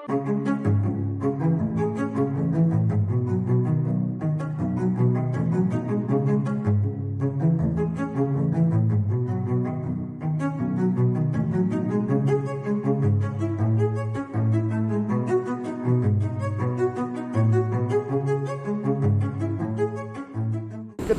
¿Qué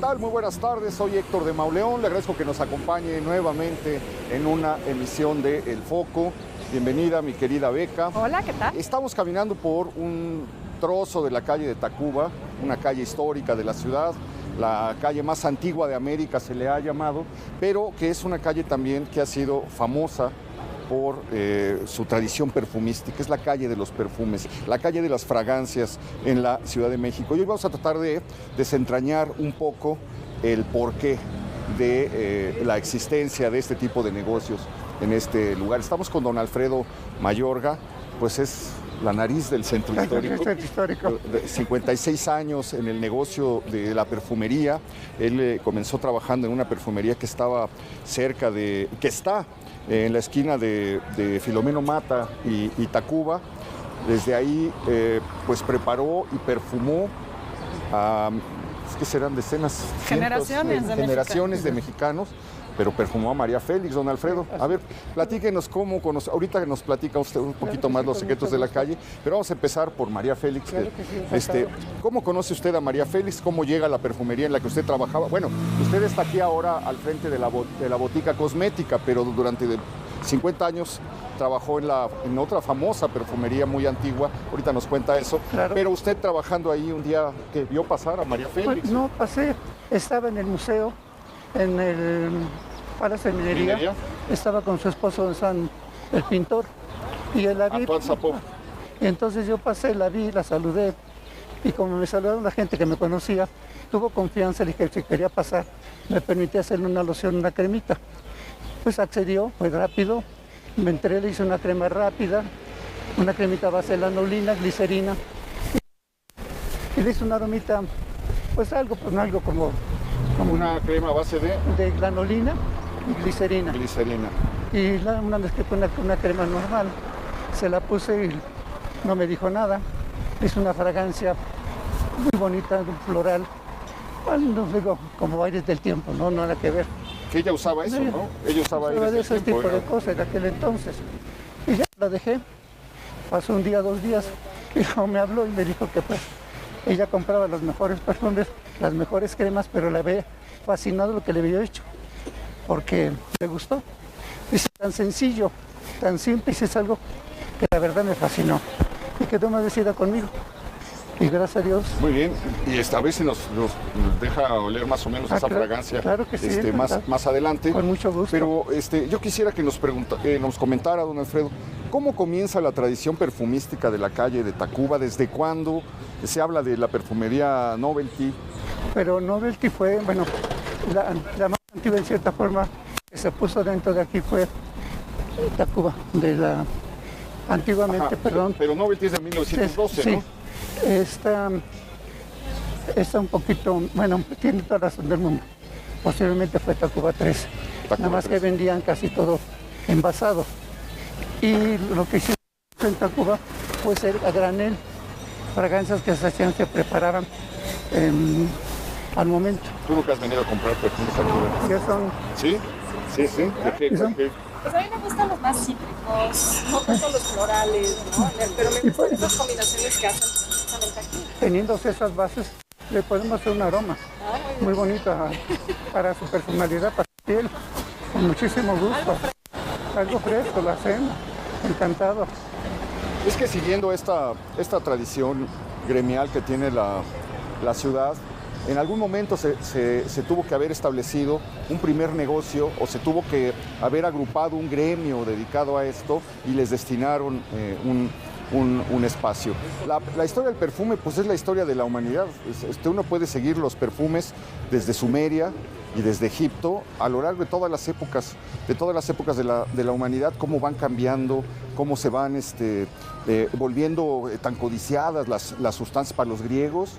tal? Muy buenas tardes, soy Héctor de Mauleón, le agradezco que nos acompañe nuevamente en una emisión de El Foco. Bienvenida, mi querida Beca. Hola, ¿qué tal? Estamos caminando por un trozo de la calle de Tacuba, una calle histórica de la ciudad, la calle más antigua de América se le ha llamado, pero que es una calle también que ha sido famosa por su tradición perfumística. Es la calle de los perfumes, la calle de las fragancias en la Ciudad de México. Y hoy vamos a tratar de desentrañar un poco el porqué de la existencia de este tipo de negocios en este lugar. Estamos con don Alfredo Mayorga, pues es la nariz del centro histórico. 56 años en el negocio de la perfumería. Él comenzó trabajando en una perfumería que estaba cerca de, que está en la esquina de Filomeno Mata y Tacuba. Desde ahí pues preparó y perfumó a, es que serán decenas, generaciones de mexicanos, pero perfumó a María Félix, don Alfredo. A ver, platíquenos cómo conoce, ahorita nos platica usted un poquito más los secretos de la calle, pero vamos a empezar por María Félix. Claro que sí, ¿Cómo conoce usted a María Félix? ¿Cómo llega a la perfumería en la que usted trabajaba? Bueno, usted está aquí ahora al frente de la botica cosmética, pero durante 50 años trabajó en otra famosa perfumería muy antigua, ahorita nos cuenta eso, claro. Pero usted trabajando ahí un día que vio pasar a María Félix. Pues no, pasé, estaba en el museo, en el Palacio de Minería, estaba con su esposo el pintor, y él la vi. Y entonces yo pasé, la vi, la saludé, y como me saludaron la gente que me conocía, tuvo confianza, le dije que si quería pasar, me permitía hacerle una loción, una cremita. Pues accedió, fue rápido, me entré, le hice una crema rápida, una cremita a base de lanolina, glicerina, y le hice una aromita, pues algo como una crema a base de lanolina y glicerina. Y una mezclé con una crema normal, se la puse y no me dijo nada. Es una fragancia muy bonita, floral, bueno, digo, como aires del tiempo, no nada que ver. Que ella usaba eso, ¿no? Ella usaba de ese tipo de cosas en aquel entonces. Y ya la dejé. Pasó un día, 2 días, y luego me habló y me dijo que pues ella compraba los mejores perfumes, las mejores cremas, pero le había fascinado lo que le había hecho, porque le gustó. Dice, tan sencillo, tan simple, y es algo que la verdad me fascinó. Y quedó agradecida conmigo. Y gracias a Dios. Muy bien, y a veces nos deja oler más o menos esa fragancia, claro que sí, más adelante. Con mucho gusto. Pero yo quisiera que nos comentara, don Alfredo, ¿cómo comienza la tradición perfumística de la calle de Tacuba? ¿Desde cuándo se habla de la perfumería Novelty? Pero Novelty fue, bueno, la más antigua en cierta forma que se puso dentro de aquí fue Tacuba, antiguamente, perdón. Pero Novelty es de 1912, sí, ¿no? Está un poquito, bueno, tiene toda la razón del mundo. Posiblemente fue Tacuba 3. Nada más que vendían casi todo envasado. Y lo que hicieron en Tacuba fue ser a granel, fragancias que se hacían, se preparaban al momento. ¿Tú nunca has venido a comprar perfumes Tacuba? Ya son... ¿Sí? Sí. ¿De qué? Pues a mí me gustan los más cítricos, no tanto los florales, ¿no? Pero me gustan esas combinaciones que hacen precisamente aquí. Teniendo esas bases, le podemos hacer un aroma muy bonito para su personalidad, para su piel, con muchísimo gusto. Algo fresco, lo hacemos, encantado. Es que siguiendo esta tradición gremial que tiene la ciudad, en algún momento se tuvo que haber establecido un primer negocio o se tuvo que haber agrupado un gremio dedicado a esto y les destinaron un espacio. La historia del perfume pues es la historia de la humanidad. Uno puede seguir los perfumes desde Sumeria y desde Egipto a lo largo de todas las épocas de la humanidad, cómo van cambiando, cómo se van volviendo tan codiciadas las sustancias. Para los griegos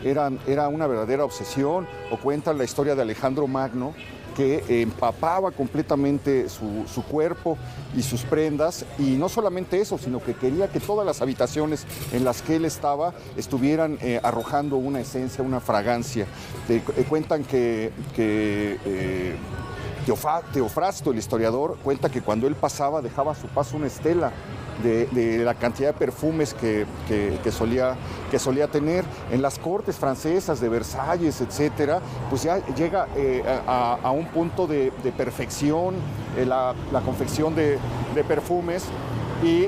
era una verdadera obsesión. O cuentan la historia de Alejandro Magno, que empapaba completamente su cuerpo y sus prendas, y no solamente eso, sino que quería que todas las habitaciones en las que él estaba estuvieran arrojando una esencia, una fragancia. Cuentan que Teofrasto, el historiador, cuenta que cuando él pasaba dejaba a su paso una estela de la cantidad de perfumes que solía tener. En las cortes francesas de Versalles, etcétera, pues ya llega a un punto de perfección la confección de perfumes, y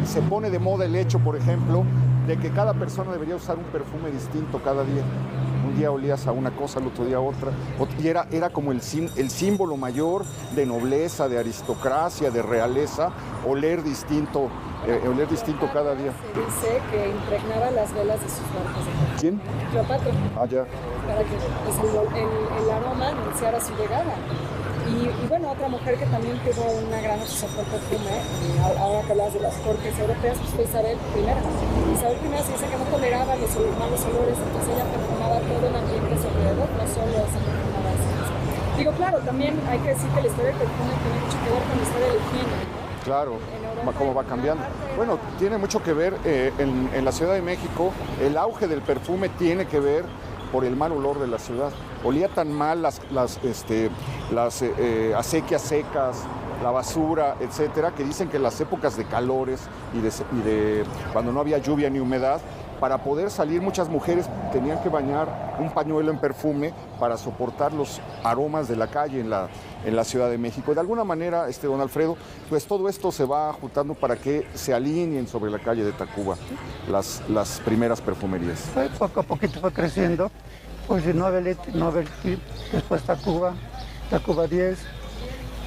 se pone de moda el hecho, por ejemplo, de que cada persona debería usar un perfume distinto cada día. Un día olías a una cosa, el otro día a otra. Y era como el símbolo mayor de nobleza, de aristocracia, de realeza, oler distinto cada día. Se dice que impregnaba las velas de sus barcos. ¿Quién? Cleopatra. Ah, ya. Para que pues, el aroma anunciara su llegada. Y bueno, otra mujer que también tuvo una gran obsesión por perfume, ahora que hablas de las cortes europeas, pues fue Isabel I. Isabel I se dice que no toleraba los malos olores, entonces ella perfumaba todo el ambiente a su alrededor, no solo se perfumaba a sí misma. Digo, claro, también hay que decir que la historia del perfume tiene mucho que ver con la historia de la higiene, ¿no? Claro, cómo va cambiando. Bueno, tiene mucho que ver en la Ciudad de México, el auge del perfume tiene que ver por el mal olor de la ciudad. Olía tan mal las acequias secas, la basura, etcétera, que dicen que en las épocas de calores y de cuando no había lluvia ni humedad, para poder salir muchas mujeres tenían que bañar un pañuelo en perfume para soportar los aromas de la calle en la Ciudad de México. De alguna manera, don Alfredo, pues todo esto se va juntando para que se alineen sobre la calle de Tacuba las primeras perfumerías. Poco a poquito fue creciendo, pues Novelty, después Tacuba 10,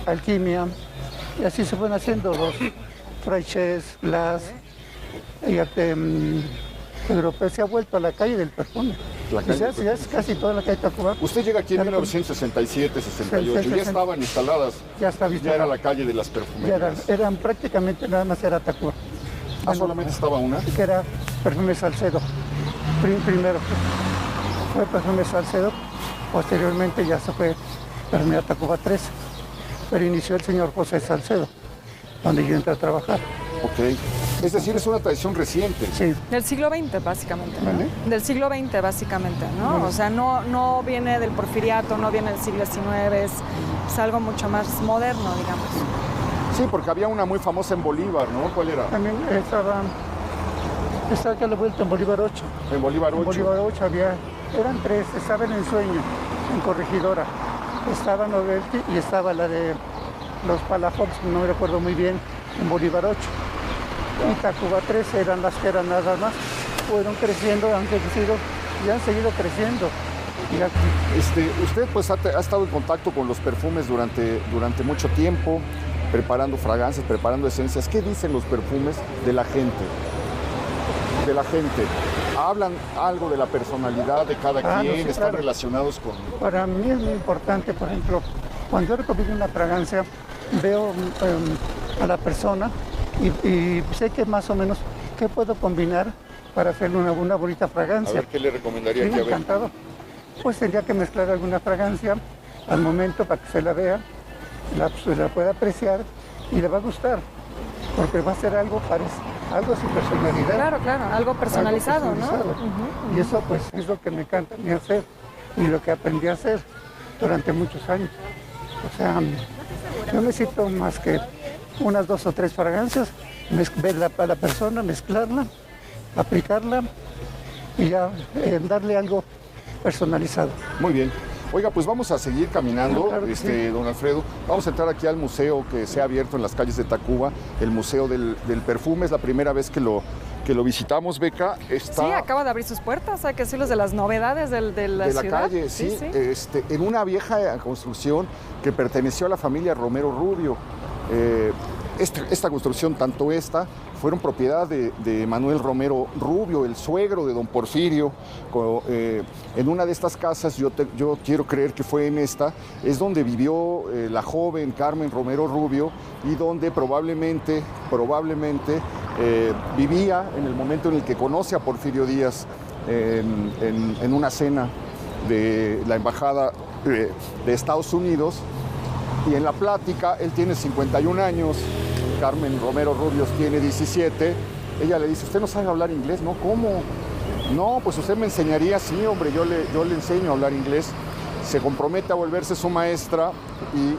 Alquimia, y así se fueron haciendo los Fraiches, Glass, y Europea se ha vuelto a la calle del perfume. Ya es casi toda la calle de Tacuba. Usted llega aquí en 1967, 68, ya estaban instaladas, ya era la calle de las perfumerías. Eran prácticamente nada más era Tacuba. Solamente estaba una. Que era Perfume Salcedo. Primero fue Perfume Salcedo, posteriormente ya se fue Perfume Tacuba 3, pero inició el señor José Salcedo, donde yo entré a trabajar. Ok. Es decir, es una tradición reciente. Sí. Del siglo XX, básicamente. ¿Vale? Del siglo XX, básicamente, ¿no? ¿Vale? O sea, no viene del porfiriato, no viene del siglo XIX, es algo mucho más moderno, digamos. Sí, porque había una muy famosa en Bolívar, ¿no? ¿Cuál era? También estaba acá a la vuelta en Bolívar 8. En Bolívar 8. En Bolívar 8 eran tres, estaba en Ensueño, en Corregidora. Estaba Novelty y estaba la de los Palafox, no me recuerdo muy bien, en Bolívar 8. Y Tacuba 3 eran las que eran nada más. Fueron creciendo, han crecido y han seguido creciendo. Usted pues ha estado en contacto con los perfumes durante mucho tiempo, preparando fragancias, preparando esencias. ¿Qué dicen los perfumes de la gente? ¿Hablan algo de la personalidad de cada quien? No, sí, ¿Están claro. relacionados con...? Para mí es muy importante, por ejemplo, cuando yo recomiendo una fragancia, veo a la persona y sé que más o menos qué puedo combinar para hacerle una bonita fragancia. A ver, ¿qué le recomendaría Sí, que haga? encantado. Pues tendría que mezclar alguna fragancia al momento para que se la vea, la pueda apreciar y le va a gustar, porque va a ser algo sin personalidad. Claro, algo personalizado, Algo personalizado. ¿no? Y eso pues es lo que me encanta a mí hacer y lo que aprendí a hacer durante muchos años. O sea, yo necesito más que unas 2 o 3 fragancias, verla a la persona, mezclarla, aplicarla y ya darle algo personalizado. Muy bien. Oiga, pues vamos a seguir caminando, Claro que sí. don Alfredo. Vamos a entrar aquí al museo que se ha abierto en las calles de Tacuba, el Museo del Perfume. Es la primera vez que lo visitamos, Beca. Sí, acaba de abrir sus puertas, hay que decirles de las novedades de la ciudad. Calle, sí. En una vieja construcción que perteneció a la familia Romero Rubio. Esta construcción, tanto esta, fueron propiedad de Manuel Romero Rubio, el suegro de don Porfirio. En una de estas casas, yo quiero creer que fue en esta, es donde vivió la joven Carmen Romero Rubio y donde probablemente vivía en el momento en el que conoce a Porfirio Díaz en una cena de la embajada de Estados Unidos. Y en la plática, él tiene 51 años, Carmen Romero Rubios tiene 17. Ella le dice, ¿usted no sabe hablar inglés? No, ¿cómo? No, pues usted me enseñaría. Sí, hombre, yo le enseño a hablar inglés. Se compromete a volverse su maestra y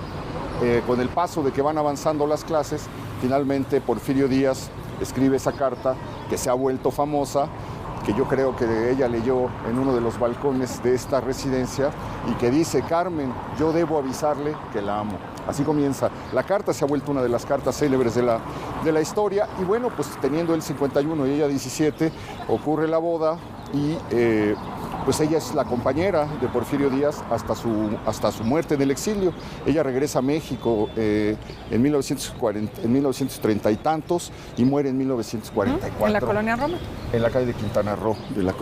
con el paso de que van avanzando las clases, finalmente Porfirio Díaz escribe esa carta que se ha vuelto famosa, que yo creo que ella leyó en uno de los balcones de esta residencia y que dice, Carmen, yo debo avisarle que la amo. Así comienza. La carta se ha vuelto una de las cartas célebres de la historia y bueno, pues teniendo él 51 y ella 17, ocurre la boda y pues ella es la compañera de Porfirio Díaz hasta su muerte en el exilio. Ella regresa a México en 1930 y tantos y muere en 1944. ¿En la colonia Roma? En la calle de Quintana Roo, de la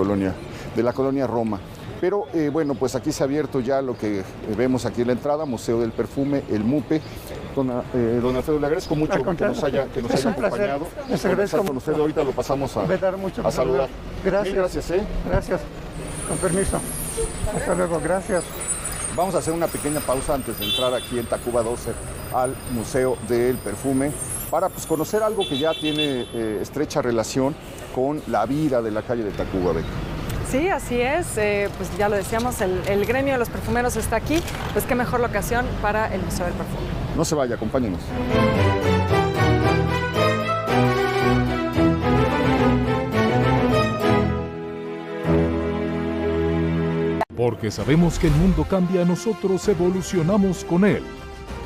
colonia Roma. Pero bueno, pues aquí se ha abierto ya lo que vemos aquí en la entrada, Museo del Perfume, el MUPE. Don Alfredo, le agradezco mucho que nos haya acompañado. Les agradezco con usted, ahorita lo pasamos a saludar. Gracias. Gracias, Gracias. Con permiso. Hasta luego, gracias. Vamos a hacer una pequeña pausa antes de entrar aquí en Tacuba 12 al Museo del Perfume para pues, conocer algo que ya tiene estrecha relación con la vida de la calle de Tacuba, Beca. Sí, así es. Pues ya lo decíamos, el gremio de los perfumeros está aquí. Pues qué mejor locación para el Museo del Perfume. No se vaya, acompáñenos. Porque sabemos que el mundo cambia, nosotros evolucionamos con él.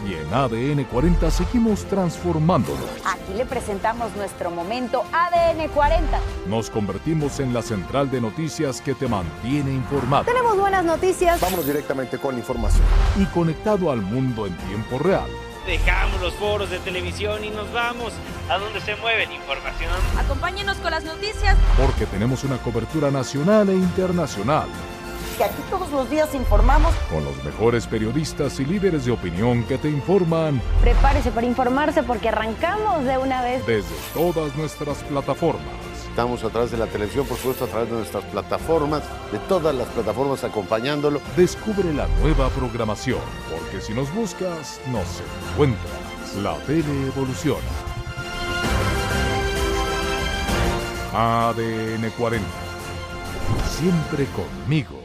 Y en ADN 40 seguimos transformándonos. Aquí le presentamos nuestro momento ADN 40. Nos convertimos en la central de noticias que te mantiene informado. Tenemos buenas noticias. Vámonos directamente con la información. Y conectado al mundo en tiempo real. Dejamos los foros de televisión y nos vamos a donde se mueve la información. Acompáñenos con las noticias. Porque tenemos una cobertura nacional e internacional. Que aquí todos los días informamos. Con los mejores periodistas y líderes de opinión que te informan. Prepárese para informarse porque arrancamos de una vez. Desde todas nuestras plataformas. Estamos a través de la televisión, por supuesto, a través de nuestras plataformas, de todas las plataformas acompañándolo. Descubre la nueva programación, porque si nos buscas, nos encuentras. La tele evoluciona. ADN 40. Siempre conmigo.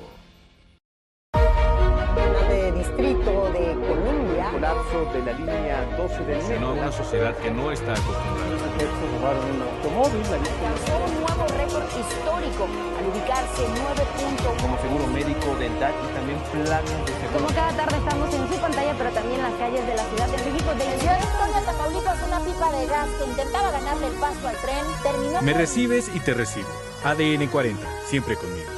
Distrito de Columbia. Colapso de la línea 12 del metro. Sino una sociedad que no está acostumbrada. Los efectos robaron un automóvil. Un nuevo récord histórico al ubicarse 9.1. Como seguro médico, dental y también planes de seguro. Como cada tarde estamos en su pantalla, pero también en las calles de la Ciudad de México. De Ciudad Victoria, Tamaulipas, una pipa de gas que intentaba ganarle el paso al tren terminó. Me recibes y te recibo. ADN 40, siempre conmigo.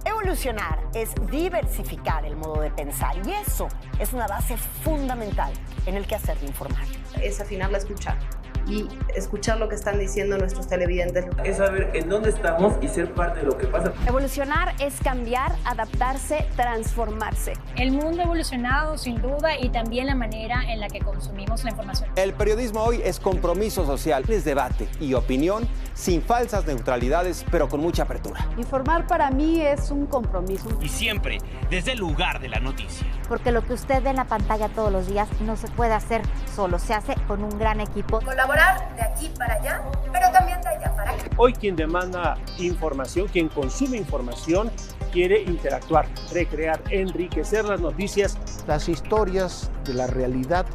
Evolucionar es diversificar el modo de pensar y eso es una base fundamental en el quehacer de informar. Es afinar la escucha y escuchar lo que están diciendo nuestros televidentes. Es saber en dónde estamos y ser parte de lo que pasa. Evolucionar es cambiar, adaptarse, transformarse. El mundo ha evolucionado sin duda y también la manera en la que consumimos la información. El periodismo hoy es compromiso social, es debate y opinión sin falsas neutralidades, pero con mucha apertura. Informar para mí es un compromiso. Y siempre desde el lugar de la noticia. Porque lo que usted ve en la pantalla todos los días no se puede hacer solo, se hace con un gran equipo. Colaborar de aquí para allá, pero también de allá para acá. Hoy quien demanda información, quien consume información, quiere interactuar, recrear, enriquecer las noticias. Las historias de la realidad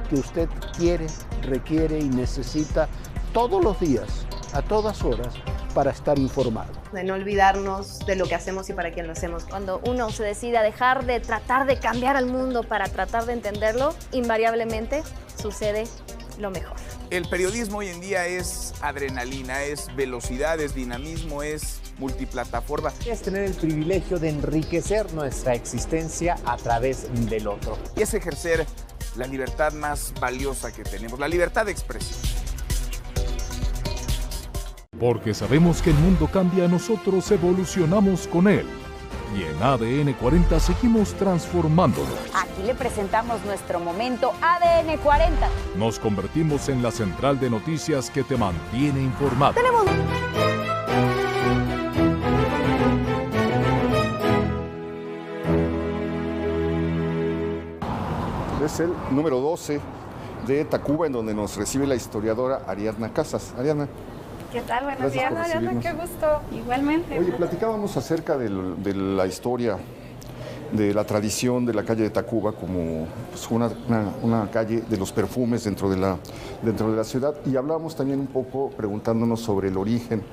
que usted quiere, requiere y necesita todos los días, a todas horas, para estar informado. De no olvidarnos de lo que hacemos y para quién lo hacemos. Cuando uno se decide a dejar de tratar de cambiar al mundo para tratar de entenderlo, invariablemente sucede lo mejor. El periodismo hoy en día es adrenalina, es velocidad, es dinamismo, es multiplataforma. Es tener el privilegio de enriquecer nuestra existencia a través del otro. Y es ejercer la libertad más valiosa que tenemos, la libertad de expresión. Porque sabemos que el mundo cambia, nosotros evolucionamos con él. Y en ADN 40 seguimos transformándonos. Aquí le presentamos nuestro momento ADN 40. Nos convertimos en la central de noticias que te mantiene informado. es el número 12 de Tacuba, en donde nos recibe la historiadora Ariadna Casas. Ariadna. ¿Qué tal? Buenos días, Ariadna, qué gusto. Igualmente. Oye, platicábamos acerca de la historia, de la tradición de la calle de Tacuba como pues, una calle de los perfumes dentro de la ciudad, y hablábamos también un poco preguntándonos sobre el origen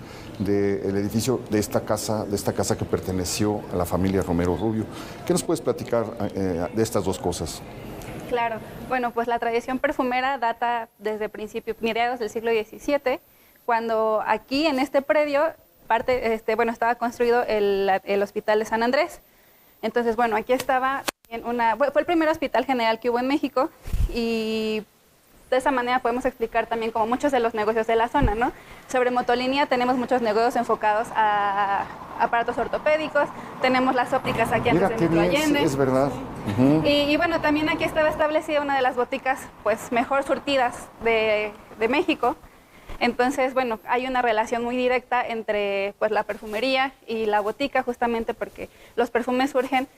del edificio de esta casa que perteneció a la familia Romero Rubio. ¿Qué nos puedes platicar de estas dos cosas? Claro, bueno, pues la tradición perfumera data desde principios, mediados del siglo XVII, cuando aquí en este predio estaba construido el Hospital de San Andrés. Entonces, bueno, aquí estaba fue el primer hospital general que hubo en México, y de esa manera podemos explicar también como muchos de los negocios de la zona, ¿no? Sobre Motolinia tenemos muchos negocios enfocados a aparatos ortopédicos, tenemos las ópticas aquí antes de Metro Allende. Es verdad. Y bueno, también aquí estaba establecida una de las boticas pues mejor surtidas de México. Entonces, bueno, hay una relación muy directa entre pues la perfumería y la botica, justamente porque los perfumes surgen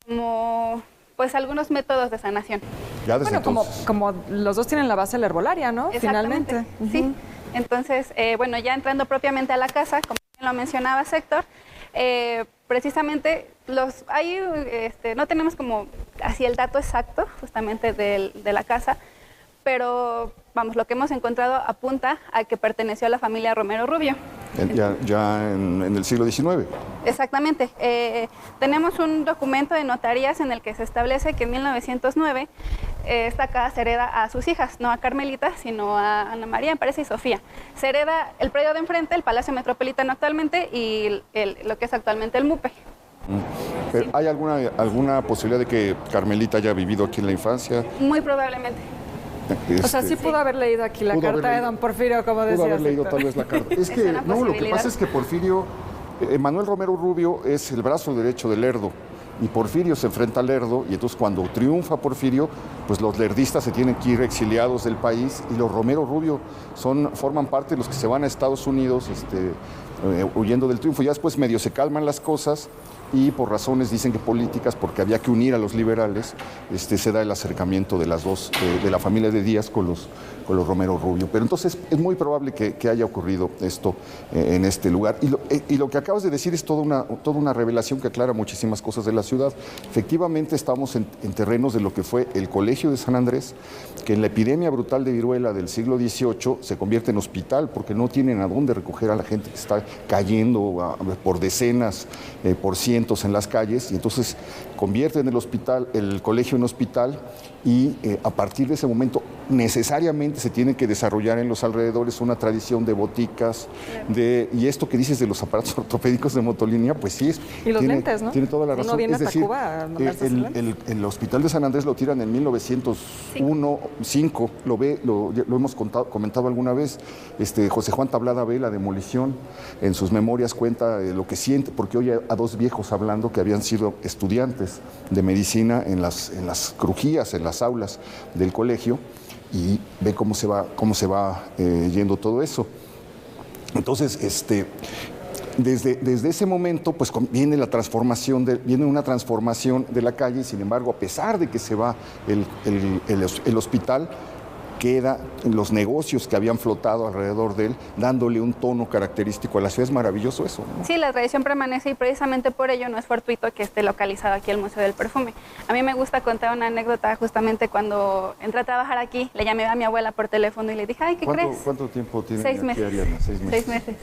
como pues algunos métodos de sanación. Bueno, como los dos tienen la base de la herbolaria, ¿no? Finalmente. Sí. Entonces, bueno, ya entrando propiamente a la casa, como lo mencionaba Héctor, precisamente no tenemos como así el dato exacto justamente de la casa, pero vamos, lo que hemos encontrado apunta a que perteneció a la familia Romero Rubio. Ya en el siglo XIX. Exactamente. Tenemos un documento de notarías en el que se establece que en 1909 esta casa se hereda a sus hijas, no a Carmelita, sino a Ana María, me parece, y Sofía. Se hereda el predio de enfrente, el Palacio Metropolitano actualmente, y lo que es actualmente el MUPE. Sí. ¿Hay alguna posibilidad de que Carmelita haya vivido aquí en la infancia? Muy probablemente. O sea, sí pudo haber leído aquí la carta de don Porfirio, como decía. Pudo haber leído tal vez la carta. Es que, no, lo que pasa es que Porfirio, Manuel Romero Rubio es el brazo derecho de Lerdo, y Porfirio se enfrenta a Lerdo, y entonces cuando triunfa Porfirio, pues los lerdistas se tienen que ir exiliados del país, y los Romero Rubio forman parte de los que se van a Estados Unidos huyendo del triunfo. Ya después medio se calman las cosas, y por razones, dicen que políticas, porque había que unir a los liberales, se da el acercamiento de las dos, de la familia de Díaz con los Romero Rubio. Pero entonces es muy probable que haya ocurrido esto en este lugar. Y lo que acabas de decir es toda una revelación que aclara muchísimas cosas de la ciudad. Efectivamente estamos en terrenos de lo que fue el Colegio de San Andrés, que en la epidemia brutal de viruela del siglo XVIII se convierte en hospital, porque no tienen a dónde recoger a la gente que está cayendo por decenas, por cientos en las calles, y entonces convierten el colegio en hospital, y a partir de ese momento necesariamente se tiene que desarrollar en los alrededores una tradición de boticas, y esto que dices de los aparatos ortopédicos de Motolinia, pues sí y los lentes, ¿no? Tiene toda la razón. Uno viene es decir, a Tacuba, el Hospital de San Andrés lo tiran en 1901-5, lo hemos comentado alguna vez. José Juan Tablada ve la demolición, en sus memorias cuenta lo que siente, porque oye a dos viejos hablando que habían sido estudiantes de medicina en las crujías, en las aulas del colegio, y ve cómo se va yendo todo eso. Entonces, desde ese momento, pues viene una transformación de la calle. Sin embargo, a pesar de que se va el hospital, queda en los negocios que habían flotado alrededor de él, dándole un tono característico a la ciudad. Es maravilloso eso, ¿no? Sí, la tradición permanece, y precisamente por ello no es fortuito que esté localizado aquí el Museo del Perfume. A mí me gusta contar una anécdota. Justamente cuando entré a trabajar aquí, le llamé a mi abuela por teléfono y le dije, ay, ¿qué crees? ¿Cuánto tiempo tiene 6 meses. aquí, Ariadna? 6 meses. 6 meses.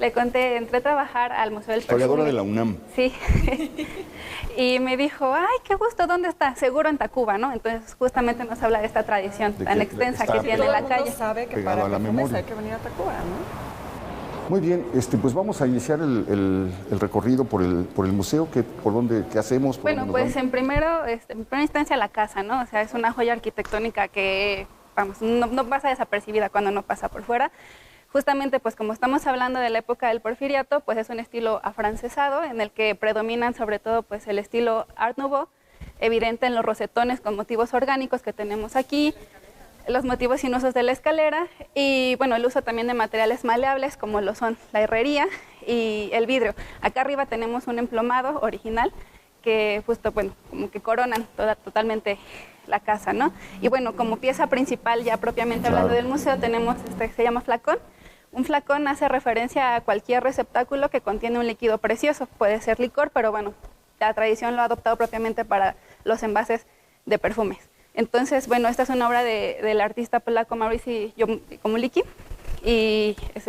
Le conté, entré a trabajar al Museo del Perfume. Historiadora de la UNAM. Sí. Y me dijo, ay, qué gusto, ¿dónde está? Seguro en Tacuba, ¿no? Entonces justamente nos habla de esta tradición tan extensa que tiene la calle. Sabe que para perfumes hay que venir a Tacuba, ¿no? Muy bien, pues vamos a iniciar el recorrido por el museo. ¿Qué hacemos? Bueno, pues en primera instancia la casa, ¿no? O sea, es una joya arquitectónica que, vamos, no pasa desapercibida cuando no pasa por fuera. Justamente, pues como estamos hablando de la época del Porfiriato, pues es un estilo afrancesado en el que predominan sobre todo pues el estilo Art Nouveau, evidente en los rosetones con motivos orgánicos que tenemos aquí, los motivos sinuosos de la escalera, y bueno, el uso también de materiales maleables como lo son la herrería y el vidrio. Acá arriba tenemos un emplomado original que justo, bueno, como que coronan totalmente la casa, ¿no? Y bueno, como pieza principal, ya propiamente hablando del museo, tenemos que se llama flacón. Un flacón hace referencia a cualquier receptáculo que contiene un líquido precioso. Puede ser licor, pero bueno, la tradición lo ha adoptado propiamente para los envases de perfumes. Entonces, bueno, esta es una obra del artista polaco Mauricy Komuliki, y es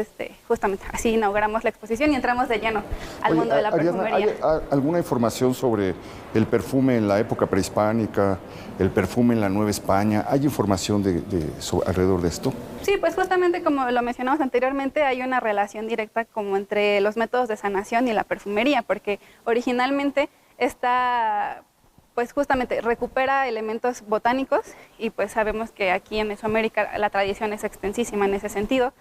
justamente así inauguramos la exposición y entramos de lleno al mundo de la perfumería. ¿Hay alguna información sobre el perfume en la época prehispánica, el perfume en la Nueva España? ¿Hay información alrededor de esto? Sí, pues justamente como lo mencionamos anteriormente, hay una relación directa como entre los métodos de sanación y la perfumería, porque originalmente esta, pues justamente recupera elementos botánicos y pues sabemos que aquí en Mesoamérica la tradición es extensísima en ese sentido.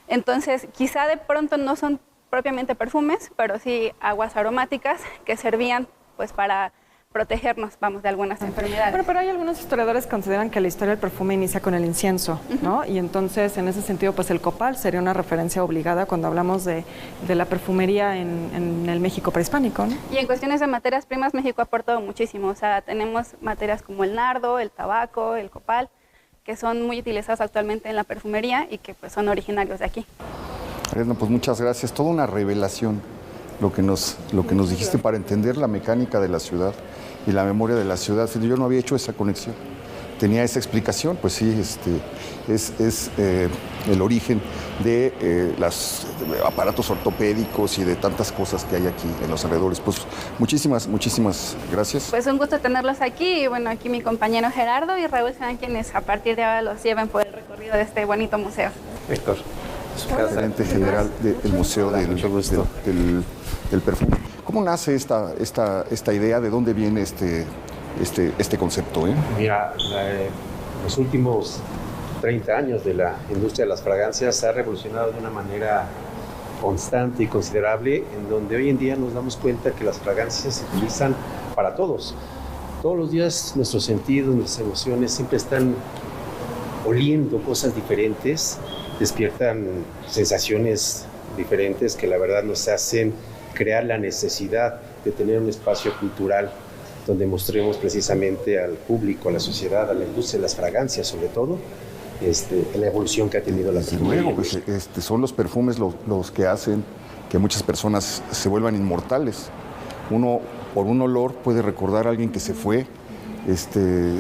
Entonces, quizá de pronto no son propiamente perfumes, pero sí aguas aromáticas que servían pues para protegernos, vamos, de algunas enfermedades. Bueno, pero hay algunos historiadores que consideran que la historia del perfume inicia con el incienso, ¿no? Y entonces, en ese sentido, pues el copal sería una referencia obligada cuando hablamos de la perfumería en el México prehispánico, ¿no? Y en cuestiones de materias primas, México ha aportado muchísimo. O sea, tenemos materias como el nardo, el tabaco, el copal, que son muy utilizadas actualmente en la perfumería y que pues son originarios de aquí. Ariadna, pues muchas gracias. Toda una revelación lo que nos dijiste para entender la mecánica de la ciudad y la memoria de la ciudad. Yo no había hecho esa conexión. Tenía esa explicación, pues sí, es el origen de los aparatos ortopédicos y de tantas cosas que hay aquí en los alrededores. Pues muchísimas gracias. Pues un gusto tenerlos aquí y bueno, aquí mi compañero Gerardo y Raúl serán quienes a partir de ahora los lleven por el recorrido de este bonito museo. Héctor. Gerente general del Museo del Perfume. ¿Cómo nace esta idea? ¿De dónde viene este concepto? Mira, los últimos 30 años de la industria de las fragancias se ha revolucionado de una manera constante y considerable, en donde hoy en día nos damos cuenta que las fragancias se utilizan para todos. Todos los días nuestros sentidos, nuestras emociones siempre están oliendo cosas diferentes, despiertan sensaciones diferentes que la verdad nos hacen crear la necesidad de tener un espacio cultural donde mostremos precisamente al público, a la sociedad, a la industria de las fragancias sobre todo, la evolución que ha tenido la perfumería. Luego, pues, son los perfumes los que hacen que muchas personas se vuelvan inmortales. Uno, por un olor, puede recordar a alguien que se fue,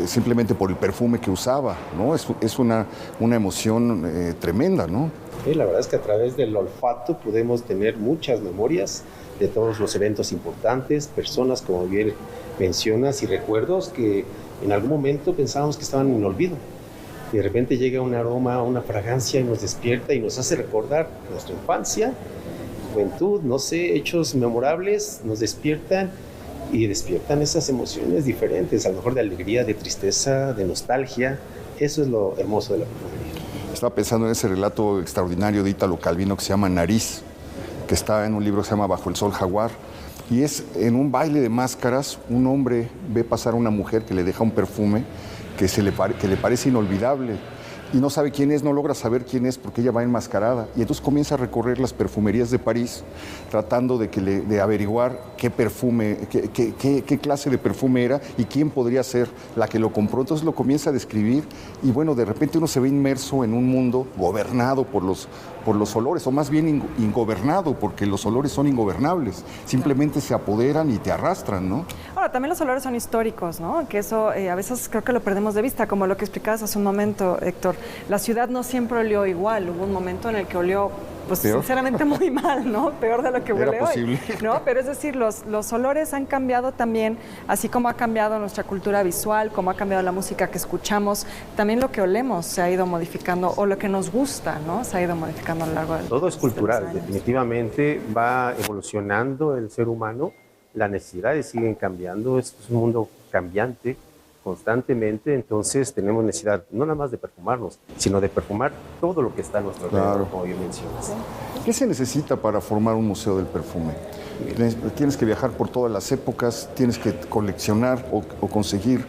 simplemente por el perfume que usaba, ¿no? Es una emoción tremenda, ¿no? Sí, la verdad es que a través del olfato podemos tener muchas memorias de todos los eventos importantes, personas, como bien mencionas, y recuerdos que en algún momento pensábamos que estaban en olvido. Y de repente llega un aroma, una fragancia y nos despierta y nos hace recordar nuestra infancia, juventud, no sé, hechos memorables, nos despiertan y despiertan esas emociones diferentes, a lo mejor de alegría, de tristeza, de nostalgia. Eso es lo hermoso de la perfumería. Estaba pensando en ese relato extraordinario de Ítalo Calvino que se llama Nariz, que está en un libro que se llama Bajo el Sol Jaguar, y es en un baile de máscaras, un hombre ve pasar a una mujer que le deja un perfume que le parece inolvidable, y no sabe quién es, no logra saber quién es porque ella va enmascarada. Y entonces comienza a recorrer las perfumerías de París tratando de averiguar qué perfume, qué clase de perfume era y quién podría ser la que lo compró. Entonces lo comienza a describir y bueno, de repente uno se ve inmerso en un mundo gobernado por los olores, o más bien ingobernado, porque los olores son ingobernables. Simplemente se apoderan y te arrastran, ¿no? Ahora, también los olores son históricos, ¿no? Que eso a veces creo que lo perdemos de vista, como lo que explicabas hace un momento, Héctor. La ciudad no siempre olió igual. Hubo un momento en el que olió, pues peor, sinceramente muy mal, ¿no? Peor de lo que huele hoy, ¿no? Pero es decir, los olores han cambiado también, así como ha cambiado nuestra cultura visual, como ha cambiado la música que escuchamos, también lo que olemos se ha ido modificando, o lo que nos gusta, ¿no? Se ha ido modificando a lo largo del Todo es cultural, definitivamente va evolucionando el ser humano, las necesidades siguen cambiando, es un mundo cambiante constantemente, entonces tenemos necesidad no nada más de perfumarnos, sino de perfumar todo lo que está a nuestro alrededor, como bien mencionas. ¿Qué se necesita para formar un museo del perfume? Tienes que viajar por todas las épocas, tienes que coleccionar o conseguir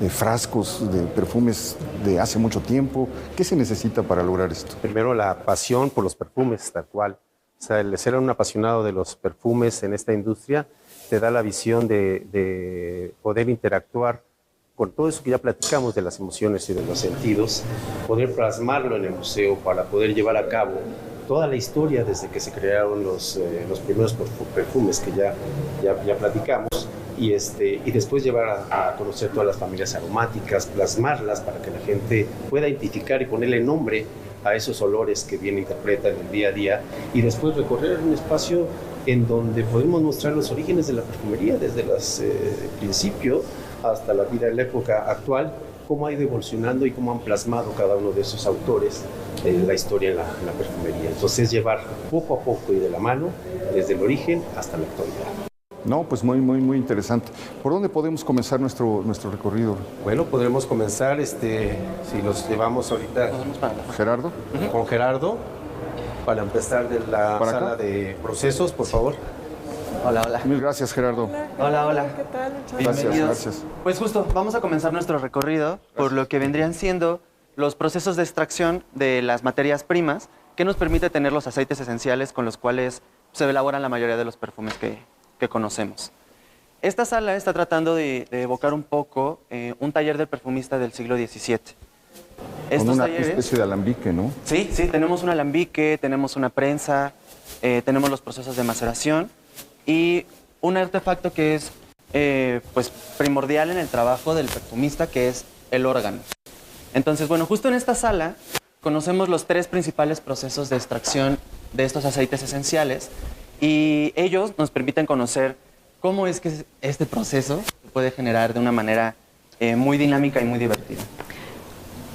frascos de perfumes de hace mucho tiempo. ¿Qué se necesita para lograr esto? Primero, la pasión por los perfumes, tal cual. O sea, el ser un apasionado de los perfumes en esta industria te da la visión de poder interactuar con todo eso que ya platicamos de las emociones y de los sentidos, poder plasmarlo en el museo para poder llevar a cabo toda la historia desde que se crearon los primeros perfumes que ya platicamos, y después llevar a conocer todas las familias aromáticas, plasmarlas para que la gente pueda identificar y ponerle nombre a esos olores que bien interpretan en el día a día, y después recorrer un espacio en donde podemos mostrar los orígenes de la perfumería desde el principio hasta la vida en la época actual, cómo ha ido evolucionando y cómo han plasmado cada uno de esos autores la historia en la perfumería. Entonces, llevar poco a poco y de la mano desde el origen hasta la actualidad. No, pues muy interesante. ¿Por dónde podemos comenzar nuestro recorrido? Bueno, podremos comenzar, si los llevamos ahorita... ¿Gerardo? Con Gerardo, para empezar de la sala de procesos, por favor. Hola. Mil gracias, Gerardo. Hola. ¿Qué tal? Muchas Gracias. Pues justo, vamos a comenzar nuestro recorrido por lo que vendrían siendo los procesos de extracción de las materias primas que nos permite tener los aceites esenciales con los cuales se elaboran la mayoría de los perfumes que conocemos. Esta sala está tratando de evocar un poco un taller del perfumista del siglo XVII. Con una especie de alambique, ¿no? Sí, tenemos un alambique, tenemos una prensa, tenemos los procesos de maceración y un artefacto que es pues primordial en el trabajo del perfumista, que es el órgano. Entonces, bueno, justo en esta sala conocemos los 3 principales procesos de extracción de estos aceites esenciales, y ellos nos permiten conocer cómo es que este proceso se puede generar de una manera muy dinámica y muy divertida.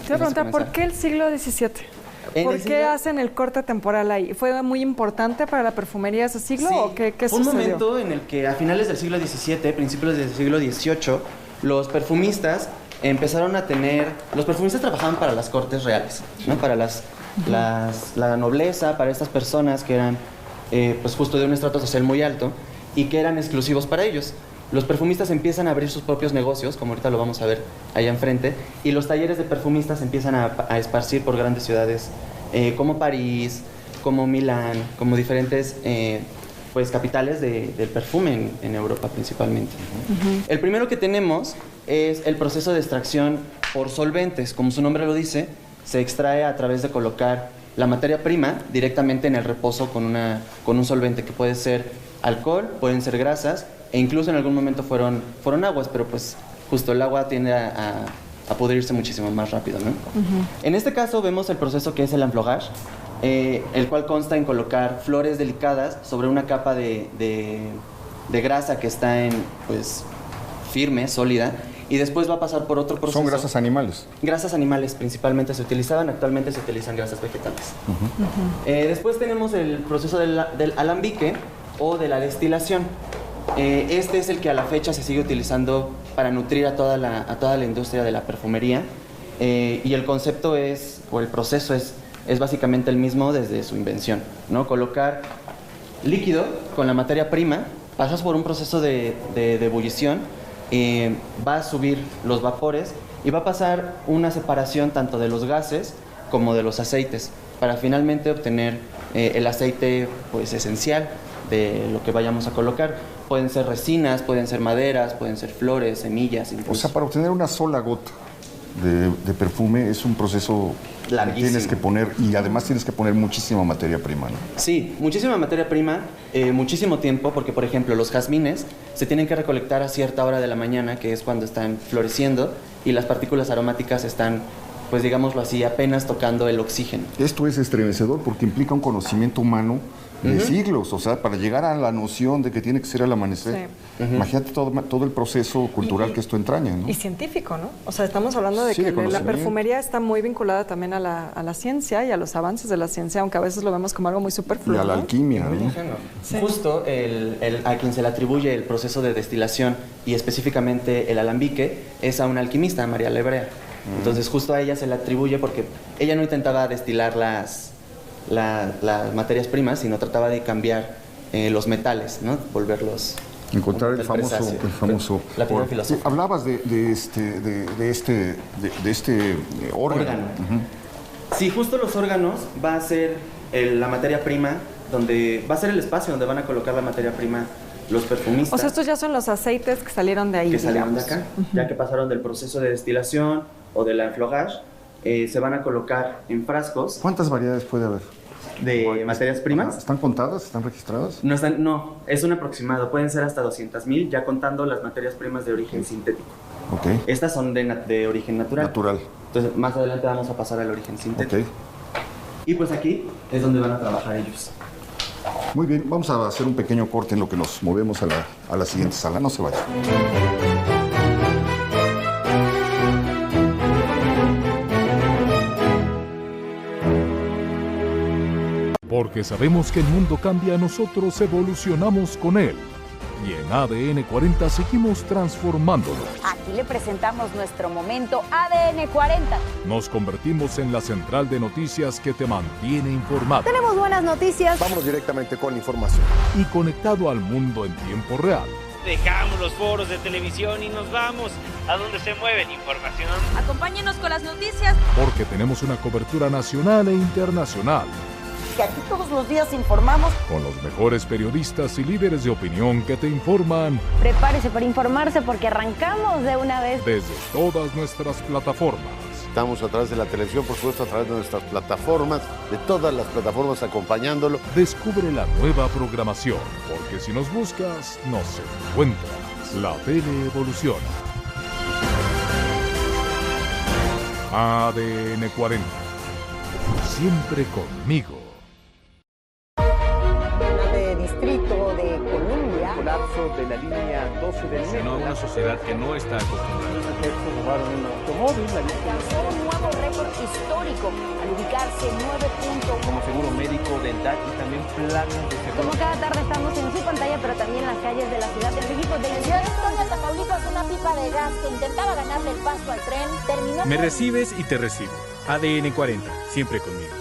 Te voy a preguntar, ¿por qué el siglo XVII? ¿Por qué hacen el corte temporal ahí? ¿Fue muy importante para la perfumería ese siglo o qué sucedió? Un momento en el que a finales del siglo XVII, principios del siglo XVIII, los perfumistas empezaron a tener... Los perfumistas trabajaban para las cortes reales, ¿no? Para la nobleza, para estas personas que eran pues justo de un estrato social muy alto y que eran exclusivos para ellos. Los perfumistas empiezan a abrir sus propios negocios, como ahorita lo vamos a ver allá enfrente, y los talleres de perfumistas empiezan a esparcir por grandes ciudades como París, como Milán, como diferentes pues, capitales del perfume en Europa principalmente. El primero que tenemos es el proceso de extracción por solventes. Como su nombre lo dice, se extrae a través de colocar la materia prima directamente en el reposo con un solvente que puede ser alcohol, pueden ser grasas, e incluso en algún momento fueron aguas, pero pues justo el agua tiende a pudrirse muchísimo más rápido, ¿no? En este caso vemos el proceso que es el enflogage, el cual consta en colocar flores delicadas sobre una capa de grasa que está pues, firme, sólida, y después va a pasar por otro proceso. ¿Son grasas animales? Grasas animales principalmente se utilizaban, actualmente se utilizan grasas vegetales. Después tenemos el proceso del alambique o de la destilación. Este es el que a la fecha se sigue utilizando para nutrir a toda la industria de la perfumería, y el concepto o el proceso es básicamente el mismo desde su invención, ¿no? Colocar líquido con la materia prima, pasas por un proceso de ebullición, va a subir los vapores y va a pasar una separación tanto de los gases como de los aceites para finalmente obtener el aceite pues, esencial de lo que vayamos a colocar. Pueden ser resinas, pueden ser maderas, pueden ser flores, semillas, incluso. O sea, para obtener una sola gota de perfume es un proceso larguísimo. Tienes que poner, y además tienes que poner muchísima materia prima, ¿no? Sí, muchísima materia prima, muchísimo tiempo, porque por ejemplo los jazmines se tienen que recolectar a cierta hora de la mañana, que es cuando están floreciendo, y las partículas aromáticas están, pues digámoslo así, apenas tocando el oxígeno. Esto es estremecedor porque implica un conocimiento humano de siglos, o sea, para llegar a la noción de que tiene que ser al amanecer. Sí. Imagínate todo el proceso cultural que esto entraña, ¿no? Y científico, ¿no? O sea, estamos hablando de que la perfumería está muy vinculada también a la ciencia y a los avances de la ciencia, aunque a veces lo vemos como algo muy superfluo. Y a la alquimia, ¿no? Sí. Justo a quien se le atribuye el proceso de destilación y específicamente el alambique es a una alquimista, María la Hebrea. Entonces justo a ella se le atribuye porque ella no intentaba destilar las materias primas, sino trataba de cambiar los metales, ¿no? Volverlos... Encontrar el famoso la primera filosofía. Hablabas de este órgano. Sí, justo los órganos va a ser la materia prima, donde va a ser el espacio donde van a colocar la materia prima los perfumistas. O sea, estos ya son los aceites que salieron de ahí. Que salieron de acá, ya que pasaron del proceso de destilación o de la enflogage, se van a colocar en frascos. ¿Cuántas variedades puede haber? ¿De materias primas? ¿Están contadas? ¿Están registradas? No, es un aproximado. Pueden ser hasta 200,000, ya contando las materias primas de origen sintético. Okay. Estas son de origen natural. Natural. Entonces, más adelante vamos a pasar al origen sintético. Okay. Y pues aquí es donde van a trabajar ellos. Muy bien, vamos a hacer un pequeño corte en lo que nos movemos a la siguiente sala. No se vayan. Porque sabemos que el mundo cambia, nosotros evolucionamos con él. Y en ADN 40 seguimos transformándolo. Aquí le presentamos nuestro momento ADN 40. Nos convertimos en la central de noticias que te mantiene informado. Tenemos buenas noticias. Vámonos directamente con información. Y conectado al mundo en tiempo real. Dejamos los foros de televisión y nos vamos a donde se mueve la información. Acompáñenos con las noticias. Porque tenemos una cobertura nacional e internacional. Que aquí todos los días informamos. Con los mejores periodistas y líderes de opinión que te informan. Prepárese para informarse porque arrancamos de una vez. Desde todas nuestras plataformas. Estamos a través de la televisión, por supuesto, a través de nuestras plataformas, de todas las plataformas acompañándolo. Descubre la nueva programación, porque si nos buscas, nos encuentras. La tele evoluciona. ADN 40. Siempre conmigo. Distrito de Columbia. Colapso de la línea 12 del metro. Una sociedad que no está acostumbrada. Los sujetos robaron un automóvil. Alcanzó un nuevo récord histórico al ubicarse 9 puntos. Como seguro médico, dental y también planes de seguro. Como cada tarde estamos en su pantalla, pero también en las calles de la Ciudad de México. De la ciudad de Victoria, Tamaulipas, una pipa de gas que intentaba ganarle el paso al tren terminó. Me recibes y te recibo. ADN 40, siempre conmigo.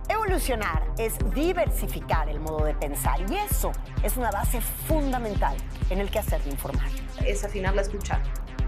Evolucionar es diversificar el modo de pensar y eso es una base fundamental en el quehacer de informar. Es afinar la escucha